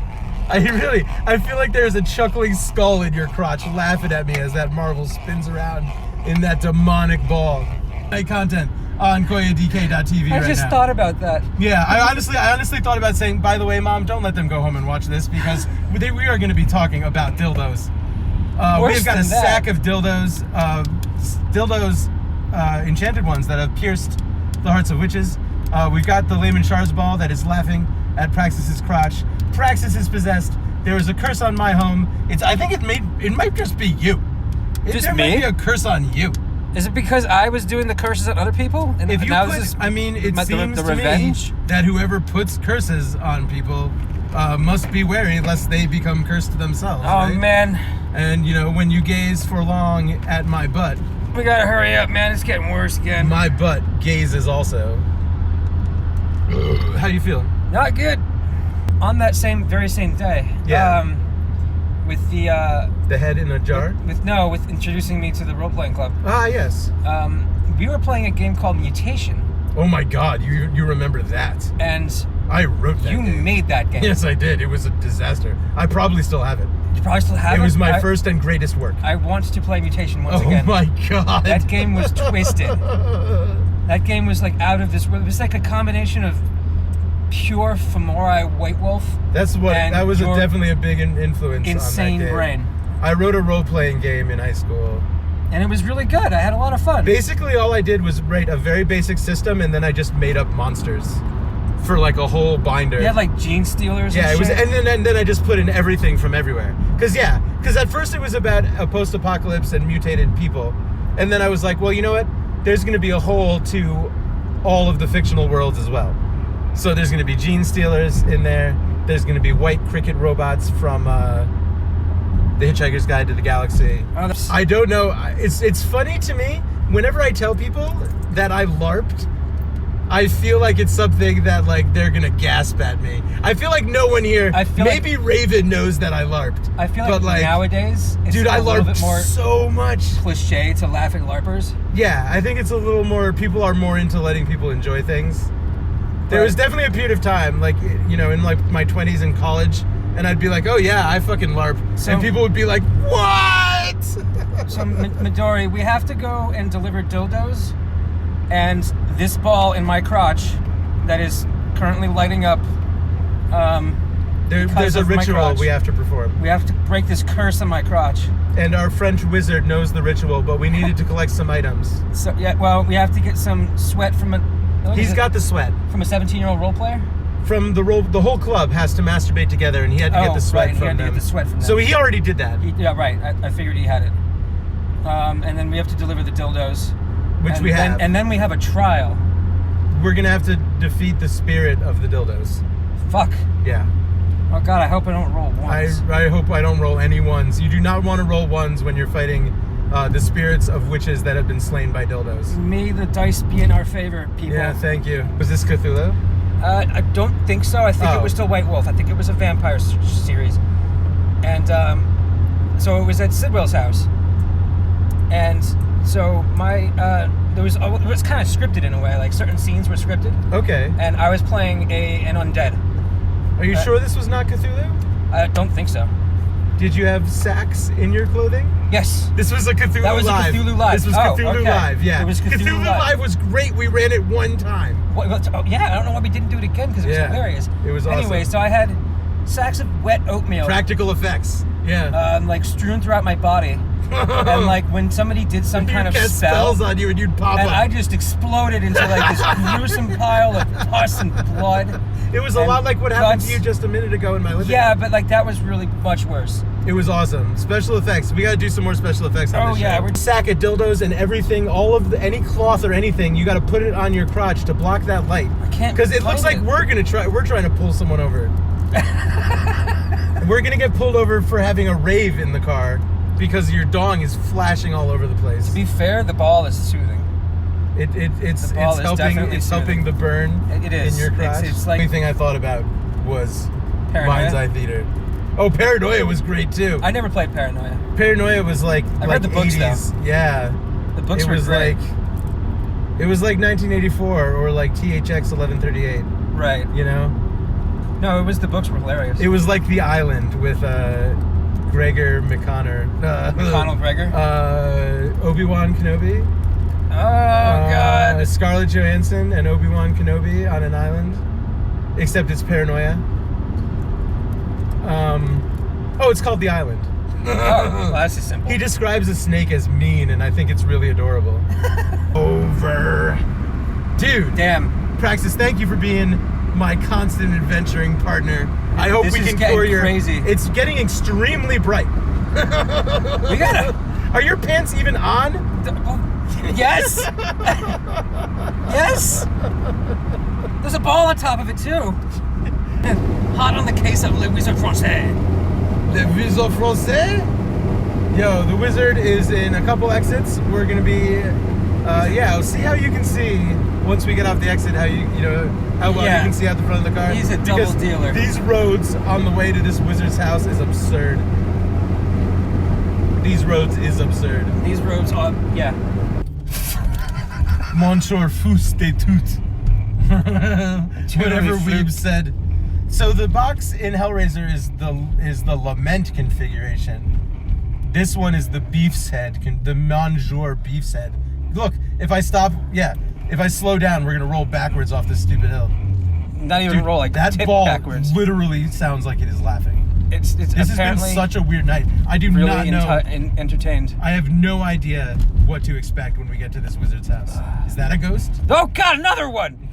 I feel like there's a chuckling skull in your crotch laughing at me as that marble spins around in that demonic ball. My content on koyadk.tv right now. I just thought about that. Yeah, I honestly thought about saying, by the way, Mom, don't let them go home and watch this because we are going to be talking about dildos. We've got a sack of dildos, enchanted ones that have pierced the hearts of witches. We've got the Le Manchard's ball that is laughing at Praxis's crotch. Praxis is possessed. There is a curse on my home. I think it might just be you. Just me? There might be a curse on you. Is it because I was doing the curses on other people? And if you now put, this is it seems the to revenge? me that whoever puts curses on people must be wary lest they become cursed themselves. Oh, right? man. And, when you gaze for long at my butt... We gotta hurry up, man. It's getting worse again. My butt gazes also. How do you feel? Not good. On that very same day. Yeah. With the head in a jar? With introducing me to the role-playing club. Ah, yes. We were playing a game called Mutation. Oh my god, you remember that. And... I wrote that game. You made that game. Yes, I did. It was a disaster. I probably still have it. You probably still have it? It was my first and greatest work. I want to play Mutation once again. Oh my god. That game was twisted. That game was like out of this world. It was like a combination of pure Femori White Wolf. That was definitely a big influence insane on that game. brain. I wrote a role-playing game in high school And it was really good. I had a lot of fun. Basically, all I did was write a very basic system, and then I just made up monsters for like a whole binder. You had like gene stealers. Yeah, and it was, shit. and then I just put in everything from everywhere. Because at first it was about a post-apocalypse and mutated people, and then I was like, well, you know what? There's going to be a hole to all of the fictional worlds as well. So there's going to be gene stealers in there. There's going to be white cricket robots from The Hitchhiker's Guide to the Galaxy. Oh, I don't know. It's funny to me whenever I tell people that I LARPed. I feel like it's something that like they're gonna gasp at me. I feel like no one here. Maybe Raven knows that I LARPed. I feel like nowadays, it's dude, I a little LARPed bit more so much. Cliche to laugh at LARPers. Yeah, I think it's a little more. People are more into letting people enjoy things. There was definitely a period of time, like in like my 20s in college, and I'd be like, "Oh yeah, I fucking LARP," and people would be like, "What?" So Midori, we have to go and deliver dildos. And this ball in my crotch that is currently lighting up. There's a ritual we have to perform. We have to break this curse on my crotch. And our French wizard knows the ritual, but we needed to collect some items. So we have to get some sweat from a. He's got the sweat from a 17-year-old role player. From the whole club has to masturbate together, and he had to get the sweat from them. So he already did that. Yeah, right. I figured he had it. And then we have to deliver the dildos. Which we have. And then we have a trial. We're going to have to defeat the spirit of the dildos. Fuck. Yeah. Oh, God, I hope I don't roll ones. I hope I don't roll any ones. You do not want to roll ones when you're fighting the spirits of witches that have been slain by dildos. May the dice be in our favor, people. Yeah, thank you. Was this Cthulhu? I don't think so. I think it was still White Wolf. I think it was a vampire series. And so it was at Sidwell's house. And... So it was kind of scripted in a way, like certain scenes were scripted. Okay. And I was playing an undead. Are you sure this was not Cthulhu? I don't think so. Did you have sacks in your clothing? Yes. This was a Cthulhu Live. That was a Cthulhu Live. This was Cthulhu Live, yeah. It was Cthulhu Live was great. We ran it one time. Yeah, I don't know why we didn't do it again because it was hilarious. It was awesome. Anyway, so I had sacks of wet oatmeal. Practical effects. Yeah. Like strewn throughout my body. And like when somebody did some kind of spells on you and you'd pop and up. I just exploded into like this gruesome pile of pus and blood. It was a lot like what happened to you just a minute ago in my living room. Yeah, but like that was really much worse. It was awesome. Special effects. We got to do some more special effects on this show. We're sack of dildos and everything, any cloth or anything, you got to put it on your crotch to block that light. I can't. Because it looks like we're trying to pull someone over. We're going to get pulled over for having a rave in the car. Because your dong is flashing all over the place. To be fair, the ball is soothing. It's helping the burn it is. in your crotch. It's like the only thing I thought about was Paranoia. Mind's Eye Theater. Oh, Paranoia was great too. I never played Paranoia. Paranoia was like I read the books 80s. though. Yeah. The books were great. It was like 1984 or like THX 1138. Right. You know? No, the books were hilarious. It was like The Island with Gregor McConnor. McConnell Gregor? Obi-Wan Kenobi. Oh, God. Scarlett Johansson and Obi-Wan Kenobi on an island. Except it's Paranoia. It's called The Island. Well, that's just simple. He describes a snake as mean, and I think it's really adorable. Over. Dude. Damn. Praxis, thank you for being my constant adventuring partner. I hope we can pour your... crazy. It's getting extremely bright. We gotta... Are your pants even on? Yes! Yes! There's a ball on top of it, too. Hot on the case of Le Wizard Français. Le Wizard Français? Yo, the wizard is in a couple exits. We're gonna be... I'll see how you can see once we get off the exit, how well you can see out the front of the car. He's a double dealer. These roads on the way to this wizard's house is absurd. These roads is absurd. These roads are, yeah. Monsieur Fous de tout. Whatever Weeb said. So the box in Hellraiser is the lament configuration. This one is the beef's head, the Monsieur beef's head. Look, if I slow down, we're gonna roll backwards off this stupid hill. Not even roll, like that tip ball backwards. Literally sounds like it is laughing. It's This has been apparently such a weird night. I do really not know. entertained. I have no idea what to expect when we get to this wizard's house. Is that a ghost? Oh God, another one!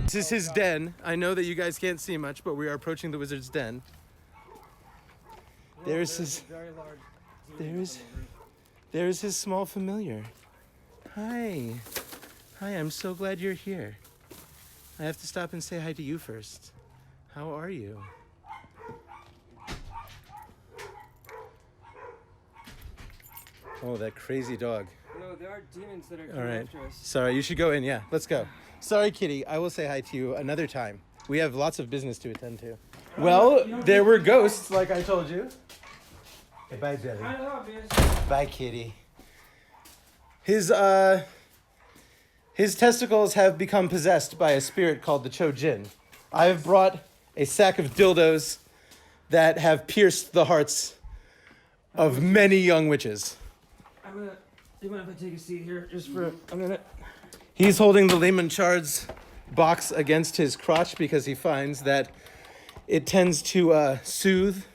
This is his den. I know that you guys can't see much, but we are approaching the wizard's den. There's his. There's his small familiar. Hi. Hi, I'm so glad you're here. I have to stop and say hi to you first. How are you? Oh, that crazy dog. No, there are demons that are All coming right. after us. Sorry, you should go in. Yeah, let's go. Sorry, kitty. I will say hi to you another time. We have lots of business to attend to. Well, there were ghosts, like I told you. Okay, bye, Jelly. Bye, kitty. His testicles have become possessed by a spirit called the Chojin. I have brought a sack of dildos that have pierced the hearts of many young witches. You mind if I take a seat here just for a minute? He's holding the Lehman Chard's box against his crotch because he finds that it tends to soothe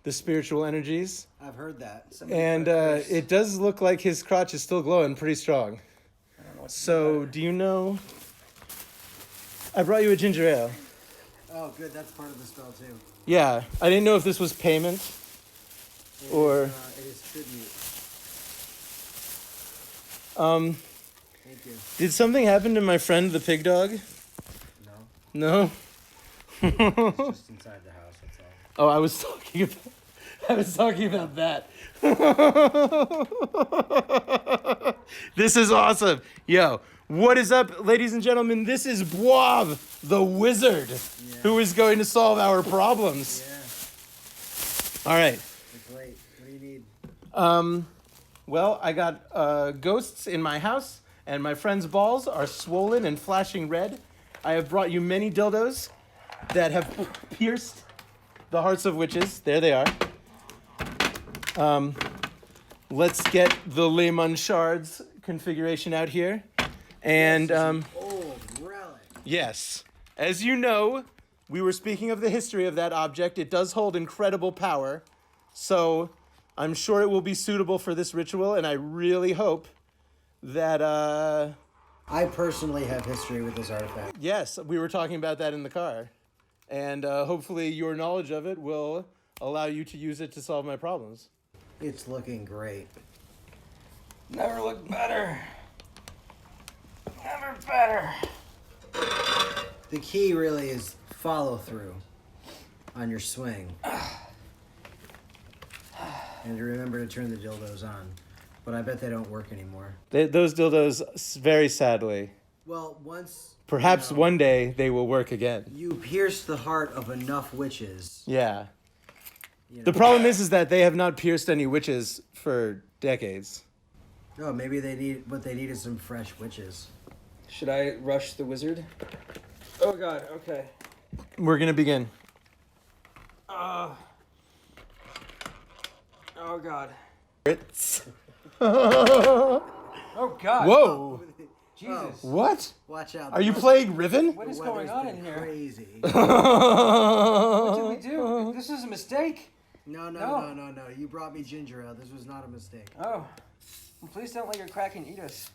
the spiritual energies. I've heard that. And it does look like his crotch is still glowing pretty strong. So, do you know... I brought you a ginger ale. Oh, good. That's part of the spell, too. Yeah, I didn't know if this was payment or... It is tribute. Thank you. Did something happen to my friend the pig dog? No. No? It's just inside the house, that's all. Oh, I was talking about that. This is awesome. Yo, what is up, ladies and gentlemen? This is Boav, the wizard, who is going to solve our problems. Yeah. All right. It's late. What do you need? Well, I got ghosts in my house, and my friend's balls are swollen and flashing red. I have brought you many dildos that have pierced the hearts of witches. There they are. Let's get the Lehman Shards configuration out here. And, Old relic. yes, as you know, we were speaking of the history of that object. It does hold incredible power, so I'm sure it will be suitable for this ritual, and I really hope that, I personally have history with this artifact. yes, we were talking about that in the car. And hopefully your knowledge of it will allow you to use it to solve my problems. It's looking great. Never looked better. Never better. The key really is follow through on your swing. And to remember to turn the dildos on. But I bet they don't work anymore. Those dildos, very sadly. Well, once... Perhaps one day they will work again. You pierce the heart of enough witches. Yeah. You know. The problem is that they have not pierced any witches for decades. Oh, maybe what they need is some fresh witches. Should I rush the wizard? Oh God, okay. We're gonna begin. Oh God. Oh God. Whoa! Jesus. What? Watch out. Are you playing Riven? What is The going weather's on been in here? Crazy. What did we do? This is a mistake. No. No. You brought me ginger ale. This was not a mistake. Oh. Well, please don't let your kraken eat us.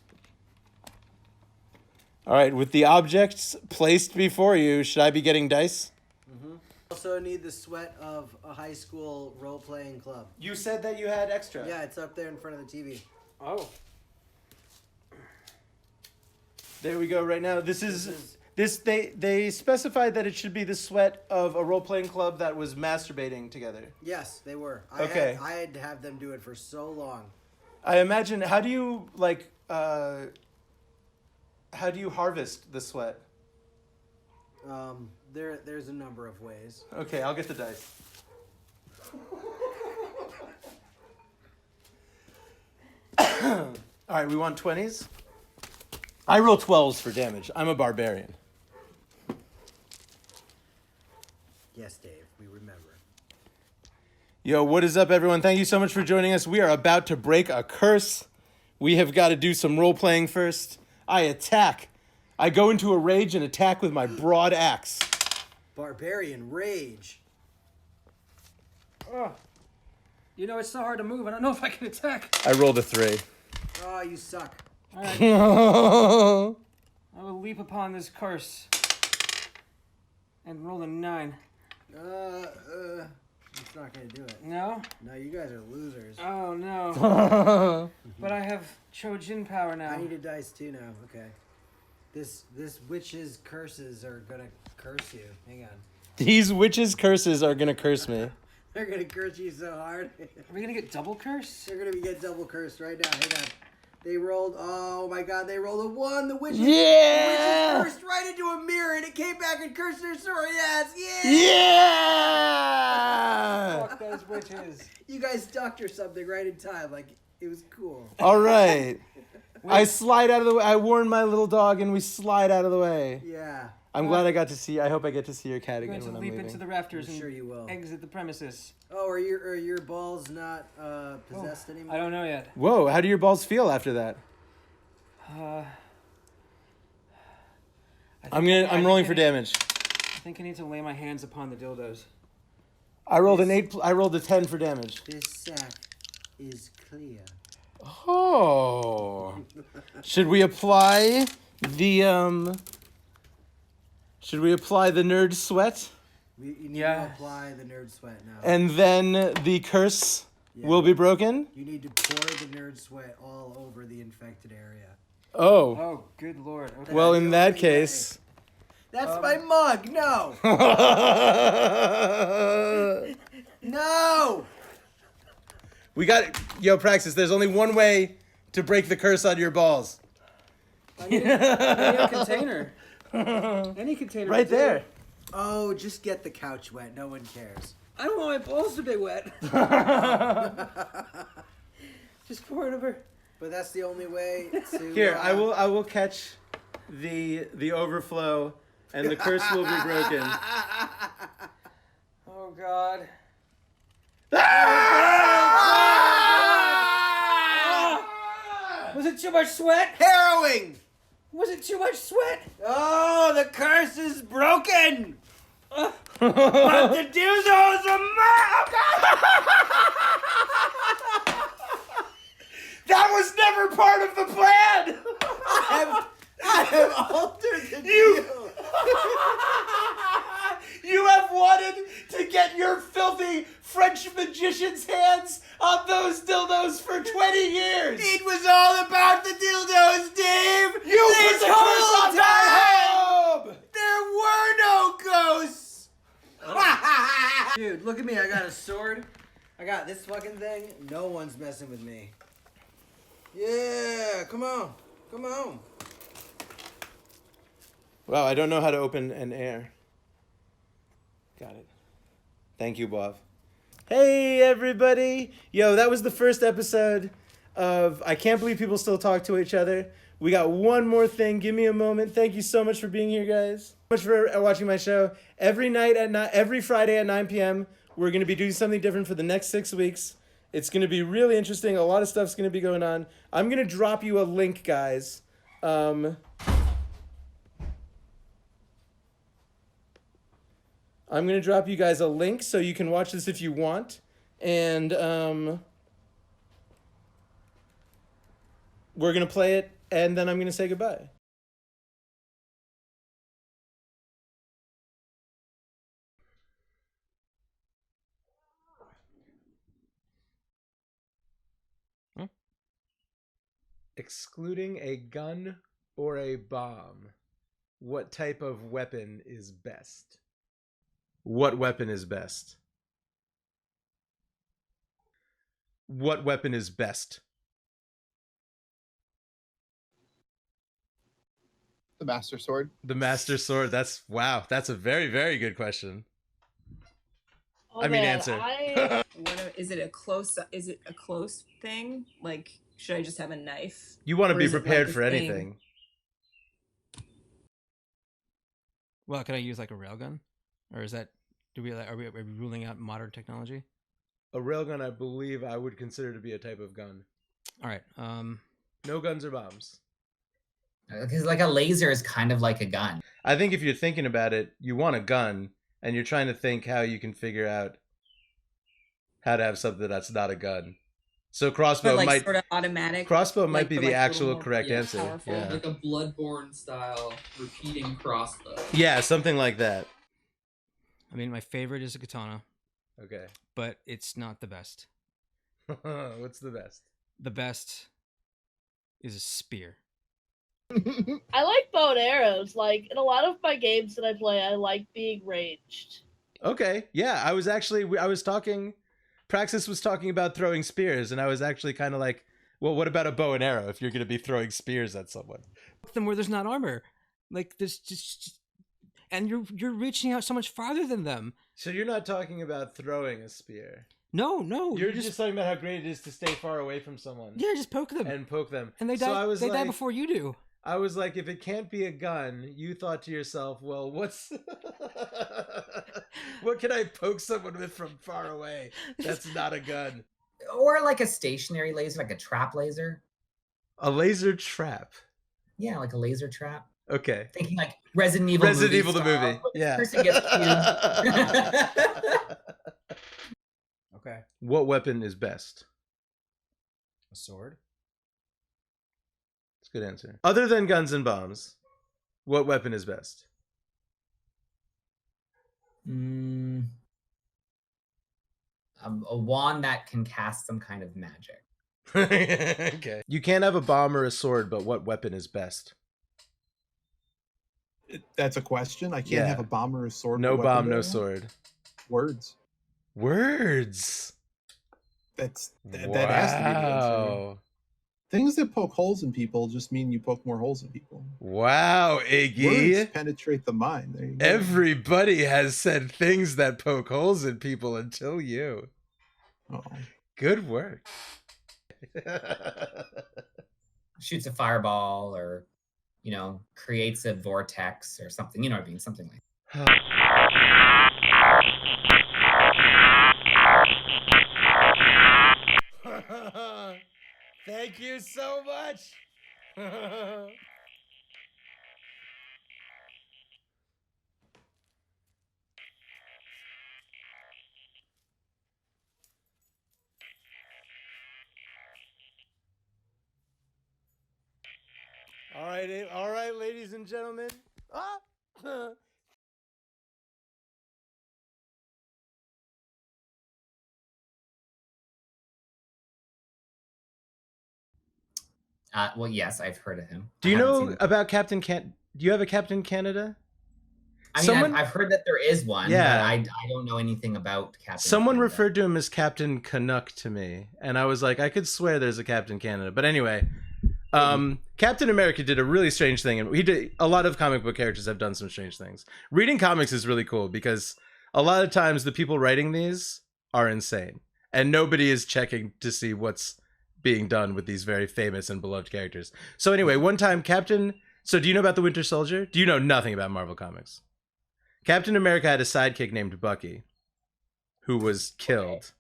All right, with the objects placed before you, should I be getting dice? Also need the sweat of a high school role-playing club. You said that you had extra. Yeah, it's up there in front of the TV. Oh. There we go. Right now, they specified that it should be the sweat of a role-playing club that was masturbating together. Yes, they were. Okay. I had to have them do it for so long. I imagine. How do you how do you harvest the sweat? There's a number of ways. Okay, I'll get the dice. All right, we want 20s. I roll 12s for damage. I'm a barbarian. Yes, Dave, we remember. Yo, what is up, everyone? Thank you so much for joining us. We are about to break a curse. We have got to do some role-playing first. I attack. I go into a rage and attack with my broad axe. Barbarian rage. Oh. You know, it's so hard to move. I don't know if I can attack. I rolled a 3. Oh, you suck. All right. I will leap upon this curse. And roll a 9. It's not gonna do it. No? No, you guys are losers. Oh, no. But I have Chojin power now. I need a dice too now. Okay. This witch's curses are gonna curse you. Hang on. These witches' curses are gonna curse me. They're gonna curse you so hard. Are we gonna get double curse? They're gonna get double cursed right now. Hang on. They rolled. Oh my God! They rolled a 1. The witches. Yeah! The witches cursed right into a mirror, and it came back and cursed their sword. Yes. Yeah. Yeah! Fuck those witches. You guys ducked or something right in time. Like it was cool. All right. I slide out of the way. I warn my little dog, and we slide out of the way. Yeah. I'm glad I got to see. I hope I get to see your cat I'm again going when to I'm leap leaving. into the rafters I'm and sure you will. exit the premises. Oh, are your balls not possessed anymore? I don't know yet. Whoa! How do your balls feel after that? I'm rolling for damage. I think I need to lay my hands upon the dildos. I rolled an 8. I rolled a 10 for damage. This sack is clear. Oh. Should we apply the Should we apply the nerd sweat? You need to apply the nerd sweat now. And then the curse will be broken? You need to pour the nerd sweat all over the infected area. Oh. Oh, good lord. Okay. Well, in that case... That's my mug! No! No! We got... Yo, Praxis, there's only one way to break the curse on your balls. I need a container. Any container. Right there. Oh, just get the couch wet. No one cares. I don't want my balls to be wet. Just pour it over. But that's the only way to... Here, I will catch the overflow, and the curse will be broken. Oh, God. Was it too much sweat? Harrowing! Was it too much sweat? Oh, the curse is broken! But the dildos are mine! That was never part of the plan! I have altered the deal! You have wanted to get your filthy French magician's hands on those dildos for 20 years! It was all about the dildos, Dave! You put the curse on my home! There were no ghosts! Dude, look at me. I got a sword. I got this fucking thing. No one's messing with me. Yeah, come on. Come on. Wow, I don't know how to open an air. Got it. Thank you, Bob. Hey, everybody. Yo, that was the first episode of I Can't Believe People Still Talk to Each Other. We got one more thing. Give me a moment. Thank you so much for being here, guys. Much for watching my show. Every Friday at 9 p.m., we're going to be doing something different for the next 6 weeks. It's going to be really interesting. A lot of stuff's going to be going on. I'm going to drop you a link, guys. I'm going to drop you guys a link so you can watch this if you want. And we're going to play it, and then I'm going to say goodbye. Excluding a gun or a bomb, what type of weapon is best? What weapon is best? What weapon is best? The Master Sword. The Master Sword. That's wow. That's a very, very good question. Answer. Is it a close thing? Like, should I just have a knife? You want to Or be is it like prepared a for thing? anything. Well, could I use like a railgun? Or is that, are we ruling out modern technology? A railgun, I believe I would consider to be a type of gun. All right. No guns or bombs. Because like a laser is kind of like a gun. I think if you're thinking about it, you want a gun, and you're trying to think how you can figure out how to have something that's not a gun. So crossbow But like might sort of automatic. crossbow might like, be but, the like, a little actual more, correct yeah, answer. powerful. Yeah. Like a Bloodborne style repeating crossbow. Yeah, something like that. I mean, my favorite is a katana, Okay. but it's not the best. What's the best? The best is a spear. I like bow and arrows. Like in a lot of my games that I play, I like being ranged. Okay. Yeah, I was talking. Praxis was talking about throwing spears, and I was actually kind of like, well, what about a bow and arrow if you're going to be throwing spears at someone? Them where there's not armor, like there's just and you're reaching out so much farther than them. So you're not talking about throwing a spear. No, You're just talking about how great it is to stay far away from someone. Yeah, just poke them. And poke them. And they die. So I was they die like- before you do. I was like, if it can't be a gun, you thought to yourself, well, what can I poke someone with from far away? That's not a gun. Or like a stationary laser, like a trap laser. A laser trap. Yeah, like a laser trap. Okay. Thinking like Resident Evil. Resident movie Evil the style, movie. but this Yeah. person gets cubed. Okay. What weapon is best? A sword. That's a good answer. Other than guns and bombs, what weapon is best? A wand that can cast some kind of magic. Okay. You can't have a bomb or a sword, but what weapon is best? That's a question. I can't Yeah. have a bomb or a sword. No but bomb, weapon. no sword. Words. Words. That has to be the answer. Wow. Things that poke holes in people just mean you poke more holes in people. Wow, Iggy. Words penetrate the mind. There you go. Everybody has said things that poke holes in people until you. Oh. Good work. Shoots a fireball, or creates a vortex or something. You know what I mean? Something like. Thank you so much. All right, ladies and gentlemen. Well, yes, I've heard of him. Do you I haven't know seen- about Captain Can? Do you have a Captain Canada? I mean, I've heard that there is one. Yeah. But I don't know anything about Captain. Someone Canada. referred to him as Captain Canuck to me, and I was like, I could swear there's a Captain Canada. But anyway, Captain America did a really strange thing, and he did. A lot of comic book characters have done some strange things. Reading comics is really cool because a lot of times the people writing these are insane, and nobody is checking to see what's being done with these very famous and beloved characters. So anyway, one time So do you know about the Winter Soldier? Do you know nothing about Marvel Comics? Captain America had a sidekick named Bucky, who was killed.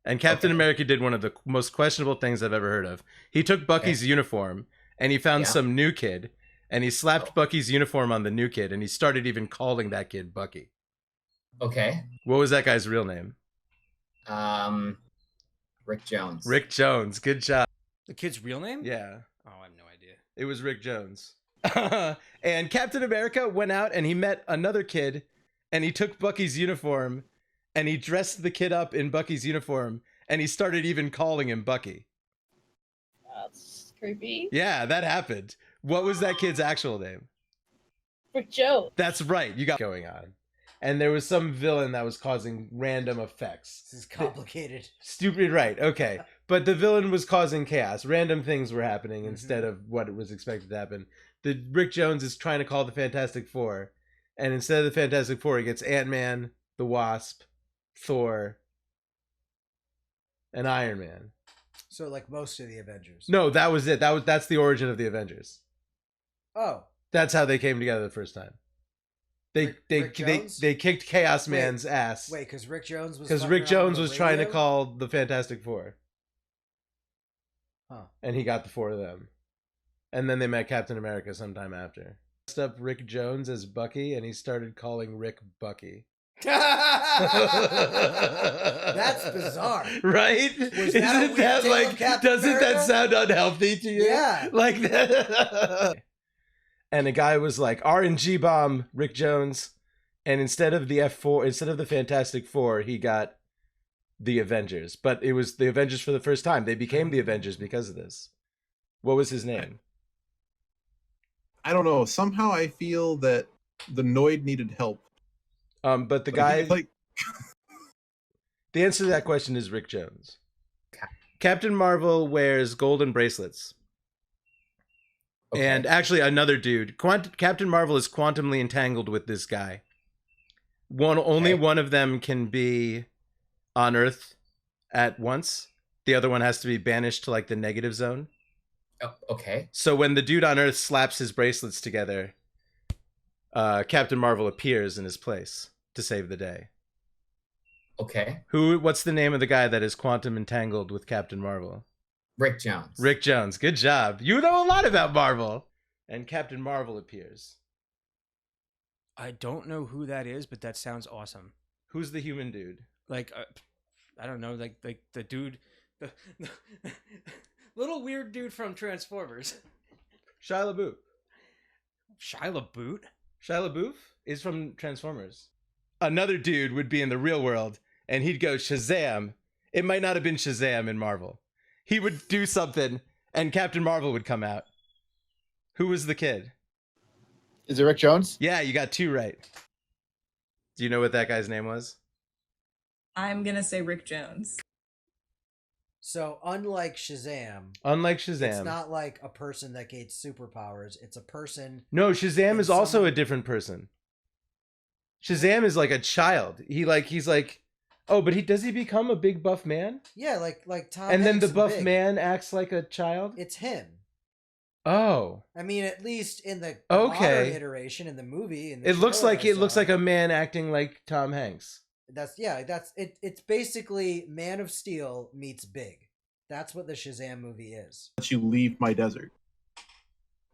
And Captain America did one of the most questionable things I've ever heard of. He took Bucky's uniform, and he found some new kid, and he slapped Bucky's uniform on the new kid, and he started even calling that kid Bucky. Okay. What was that guy's real name? Rick Jones. Rick Jones. Good job. The kid's real name? Yeah. Oh, I have no idea. It was Rick Jones. And Captain America went out and he met another kid, and he took Bucky's uniform and he dressed the kid up in Bucky's uniform, and he started even calling him Bucky. That's creepy. Yeah, that happened. What was that kid's actual name? Rick Jones. That's right. You got going on. And there was some villain that was causing random effects. This is complicated. Stupid, right. Okay. But the villain was causing chaos. Random things were happening instead of what was expected to happen. The Rick Jones is trying to call the Fantastic Four. And instead of the Fantastic Four, he gets Ant-Man, the Wasp, Thor, and Iron Man. So like most of the Avengers. No, that was it. That's the origin of the Avengers. Oh. That's how they came together the first time. Rick Jones? They kicked Chaos Man's ass. Wait, because Rick Jones was. Because fucking Rick around Jones on was the trying to radio? call the Fantastic Four. Huh. And he got the four of them. And then they met Captain America sometime after. Dressed up Rick Jones as Bucky, and he started calling Rick Bucky. That's bizarre. Right? Was that a Isn't weird that tale like, of Captain doesn't that America? sound unhealthy to you? Yeah. Like that. And a guy was like, RNG bomb, Rick Jones. And instead of the F4, instead of the Fantastic Four, he got the Avengers. But it was the Avengers for the first time. They became the Avengers because of this. What was his name? I don't know. Somehow I feel that the Noid needed help. But the guy, like, the answer to that question is Rick Jones. Captain Marvel wears golden bracelets. Okay. And actually, another dude, Captain Marvel is quantumly entangled with this guy. Only one of them can be on Earth at once. The other one has to be banished to like the negative zone. Oh, okay. So when the dude on Earth slaps his bracelets together, Captain Marvel appears in his place to save the day. Okay. What's the name of the guy that is quantum entangled with Captain Marvel? Rick Jones. Rick Jones. Good job. You know a lot about Marvel. And Captain Marvel appears. I don't know who that is, but that sounds awesome. Who's the human dude? Like, I don't know, like the dude, the little weird dude from Transformers. Shia LaBeouf. Shia LaBeouf? Shia LaBeouf is from Transformers. Another dude would be in the real world, and he'd go Shazam. It might not have been Shazam in Marvel. He would do something, and Captain Marvel would come out. Who was the kid? Is it Rick Jones? Yeah, you got 2 right. Do you know what that guy's name was? I'm gonna say Rick Jones. So unlike Shazam, it's not like a person that gains superpowers. It's a person. No, Shazam is also a different person. Shazam is like a child. He's like, oh, but does he become a big buff man? Yeah, like Tom. And then Hanks the buff Big. man acts like a child? It's him. Oh. I mean, at least in the Okay. modern iteration in the movie. It looks like a man acting like Tom Hanks. That's it. It's basically Man of Steel meets Big. That's what the Shazam movie is. Let you leave my desert.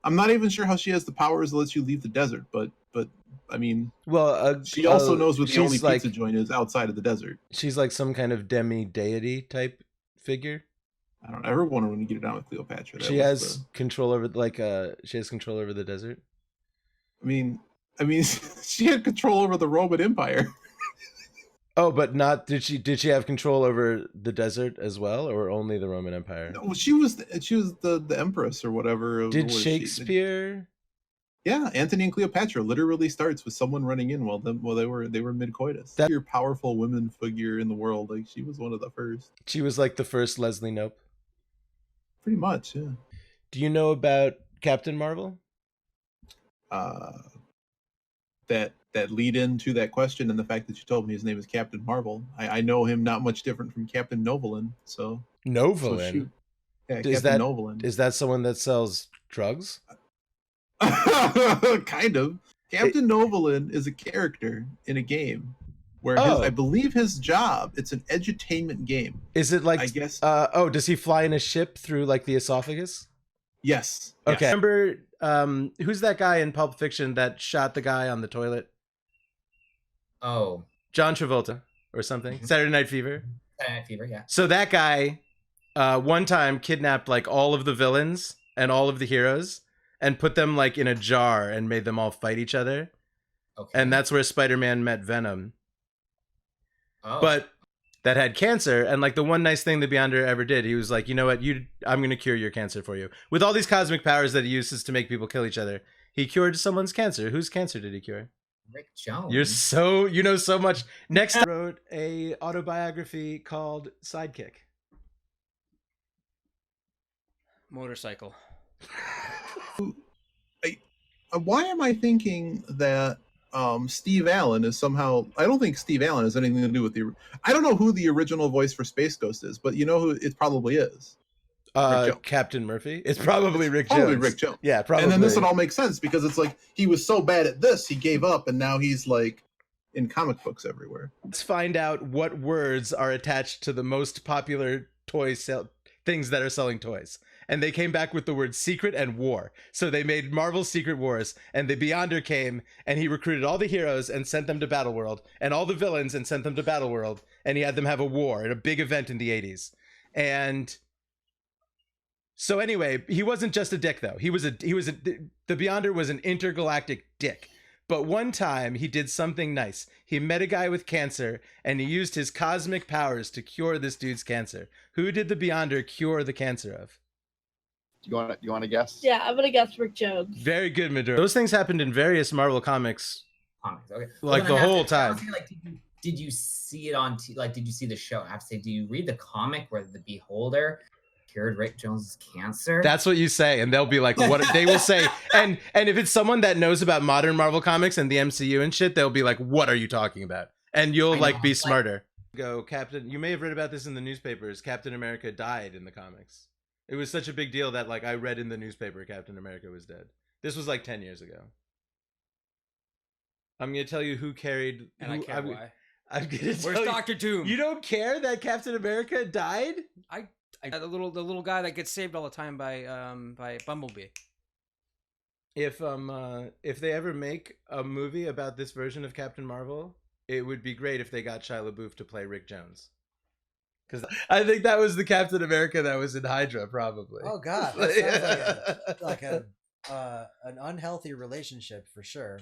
I'm not even sure how she has the powers that lets you leave the desert, but I mean, well, she also knows what the only like, pizza joint is outside of the desert. She's like some kind of demi-deity type figure. I don't ever wonder when you get it down with Cleopatra. She has control over she has control over the desert. I mean, she had control over the Roman Empire. Oh, but not did she have control over the desert as well, or only the Roman Empire? No, she was the empress or whatever. Did Shakespeare? Yeah, Antony and Cleopatra literally starts with someone running in while they were mid coitus. That your powerful women figure in the world, like she was one of the first. She was like the first Leslie Knope. Pretty much, yeah. Do you know about Captain Marvel? That lead into that question and the fact that you told me his name is Captain Marvel. I know him not much different from Captain Novolin. So Novolin? Yeah, Is Captain Novolin. Is that someone that sells drugs? Kind of. Captain Novolin is a character in a game where I believe his job, it's an edutainment game. Is it like, I guess. Does he fly in a ship through like the esophagus? Yes. Okay. Yes. Remember, who's that guy in Pulp Fiction that shot the guy on the toilet? Oh. John Travolta or something. Mm-hmm. Saturday Night Fever. Saturday Night Fever, yeah. So that guy, one time kidnapped like all of the villains and all of the heroes and put them like in a jar and made them all fight each other. Okay. And that's where Spider-Man met Venom. Oh. But that had cancer, and like the one nice thing the Beyonder ever did, he was like, you know what, I'm gonna cure your cancer for you. With all these cosmic powers that he uses to make people kill each other, he cured someone's cancer. Whose cancer did he cure? Rick Jones. You know so much. Next, I wrote a autobiography called Sidekick. Motorcycle. Why am I thinking that Steve Allen is somehow? I don't think Steve Allen has anything to do with I don't know who the original voice for Space Ghost is, but you know who it probably is. Captain Murphy. It's probably Rick Jones. Probably Rick Jones. Yeah, probably. And then this would all make sense because it's like he was so bad at this, he gave up, and now he's like in comic books everywhere. Let's find out what words are attached to the most popular things that are selling toys. and they came back with the word secret and war. So they made Marvel's Secret Wars, and the Beyonder came, and he recruited all the heroes and sent them to Battleworld, and all the villains and sent them to Battleworld, and he had them have a war at a big event in the 80s. And so anyway, he wasn't just a dick though. The Beyonder was an intergalactic dick. But one time he did something nice. He met a guy with cancer and he used his cosmic powers to cure this dude's cancer. Who did the Beyonder cure the cancer of? You want to guess? Yeah, I'm gonna guess Rick Jones. Very good, Maduro. Those things happened in various Marvel comics. Okay. Like the whole time. Like, did you see it on? Did you see the show? I have to say, do you read the comic where the Beholder cured Rick Jones's cancer? That's what you say, and they'll be like, "What?" They will say, and if it's someone that knows about modern Marvel comics and the MCU and shit, they'll be like, "What are you talking about?" And you'll like be smarter. Go, Captain. You may have read about this in the newspapers. Captain America died in the comics. It was such a big deal that like I read in the newspaper Captain America was dead. This was like 10 years ago. I'm gonna tell you who carried. And I care why. I'm gonna tell Where's Dr. Doom? You don't care that Captain America died? The little guy that gets saved all the time by Bumblebee. If they ever make a movie about this version of Captain Marvel, it would be great if they got Shia LaBeouf to play Rick Jones. Because I think that was the Captain America that was in Hydra, probably. Oh God, that sounds like an unhealthy relationship for sure.